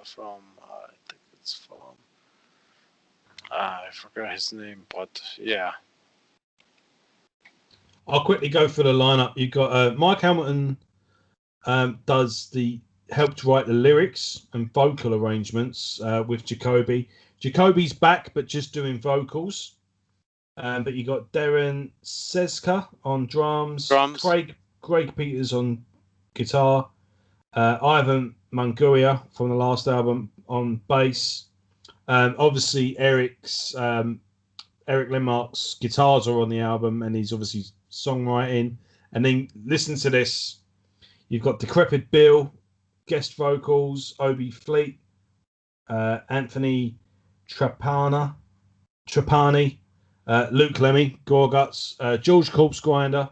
from, I think it's from, I forgot his name, but yeah. I'll quickly go for the lineup. You've got Mike Hamilton helped write the lyrics and vocal arrangements with Jacoby. Jacoby's back, but just doing vocals. But you got Darren Seska on drums. Craig Greg Peters on guitar, Ivan Munguia from the last album on bass. Obviously, Eric Lenmark's guitars are on the album, and he's obviously songwriting. And then listen to this: you've got Decrepit Bill, guest vocals, Obi Fleet, Anthony Trapani, Luke Lemmy, Gorguts, George Corpse Grinder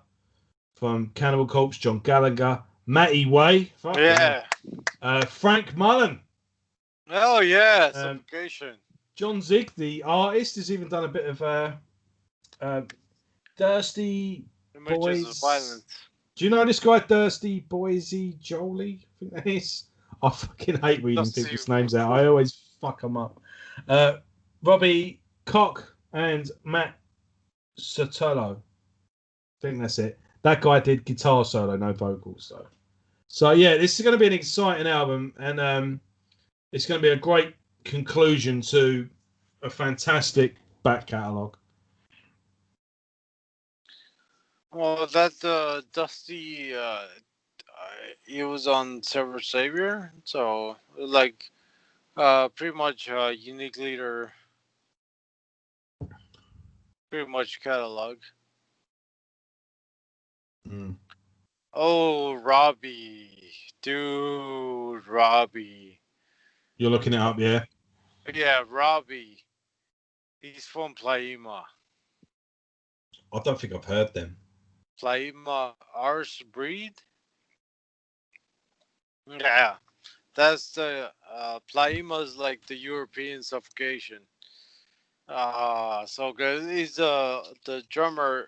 from Cannibal Corpse, John Gallagher, Matty Way, Frank Mullen. Oh yeah, Suffocation. John Zig, the artist, has even done a bit of Thirsty Images Boys. of Violence. Do you know this guy, Thirsty Boise Jolie? I think that is. I fucking hate reading people's names out. I always fuck them up. Robbie Koch and Matt Sotolo. I think that's it. That guy did guitar solo, no vocals though. So yeah, this is going to be an exciting album, and it's going to be a great conclusion to a fantastic back catalogue. Well, that Dusty, he was on Silver Savior, so like pretty much Unique Leader, pretty much catalog. Oh, Robbie, dude, Robbie. You're looking it up, yeah? Yeah, Robbie. He's from Plaima. I don't think I've heard them. Plaima Ars Breed? Yeah. That's the Plaima's like the European Suffocation. So good. He's the drummer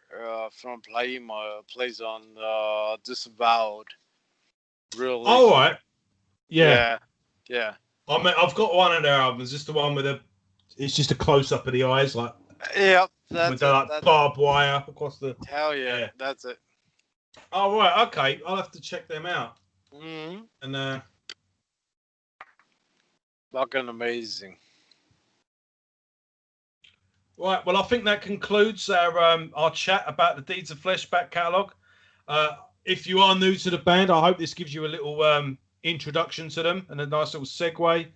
from Plaima, plays on Disavowed. Really? All right. Yeah. I've got one of their albums. Just the one with it's just a close up of the eyes, like. Yep. That's with the barbed wire across the. Hell yeah. That's it. Oh right. Okay. I'll have to check them out. Mm-hmm. And fucking amazing. Right, well, I think that concludes our chat about the Deeds of Flesh back catalogue. If you are new to the band, I hope this gives you a little introduction to them and a nice little segue.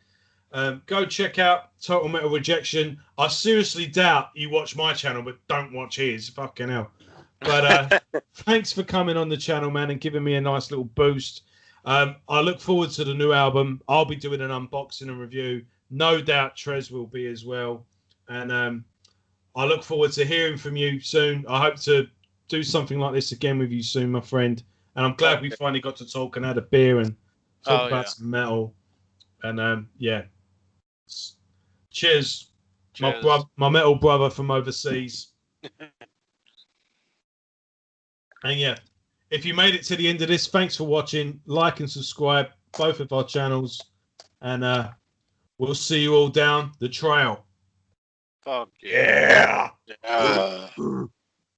Go check out Total Metal Rejection. I seriously doubt you watch my channel, but don't watch his. Fucking hell. But thanks for coming on the channel, man, and giving me a nice little boost. I look forward to the new album. I'll be doing an unboxing and review. No doubt Trez will be as well. And I look forward to hearing from you soon. I hope to do something like this again with you soon, my friend. And I'm glad we finally got to talk and had a beer and talk about some metal. And yeah. Cheers. My metal brother from overseas. And yeah, if you made it to the end of this, thanks for watching. Like and subscribe both of our channels. And we'll see you all down the trail. Fuck yeah.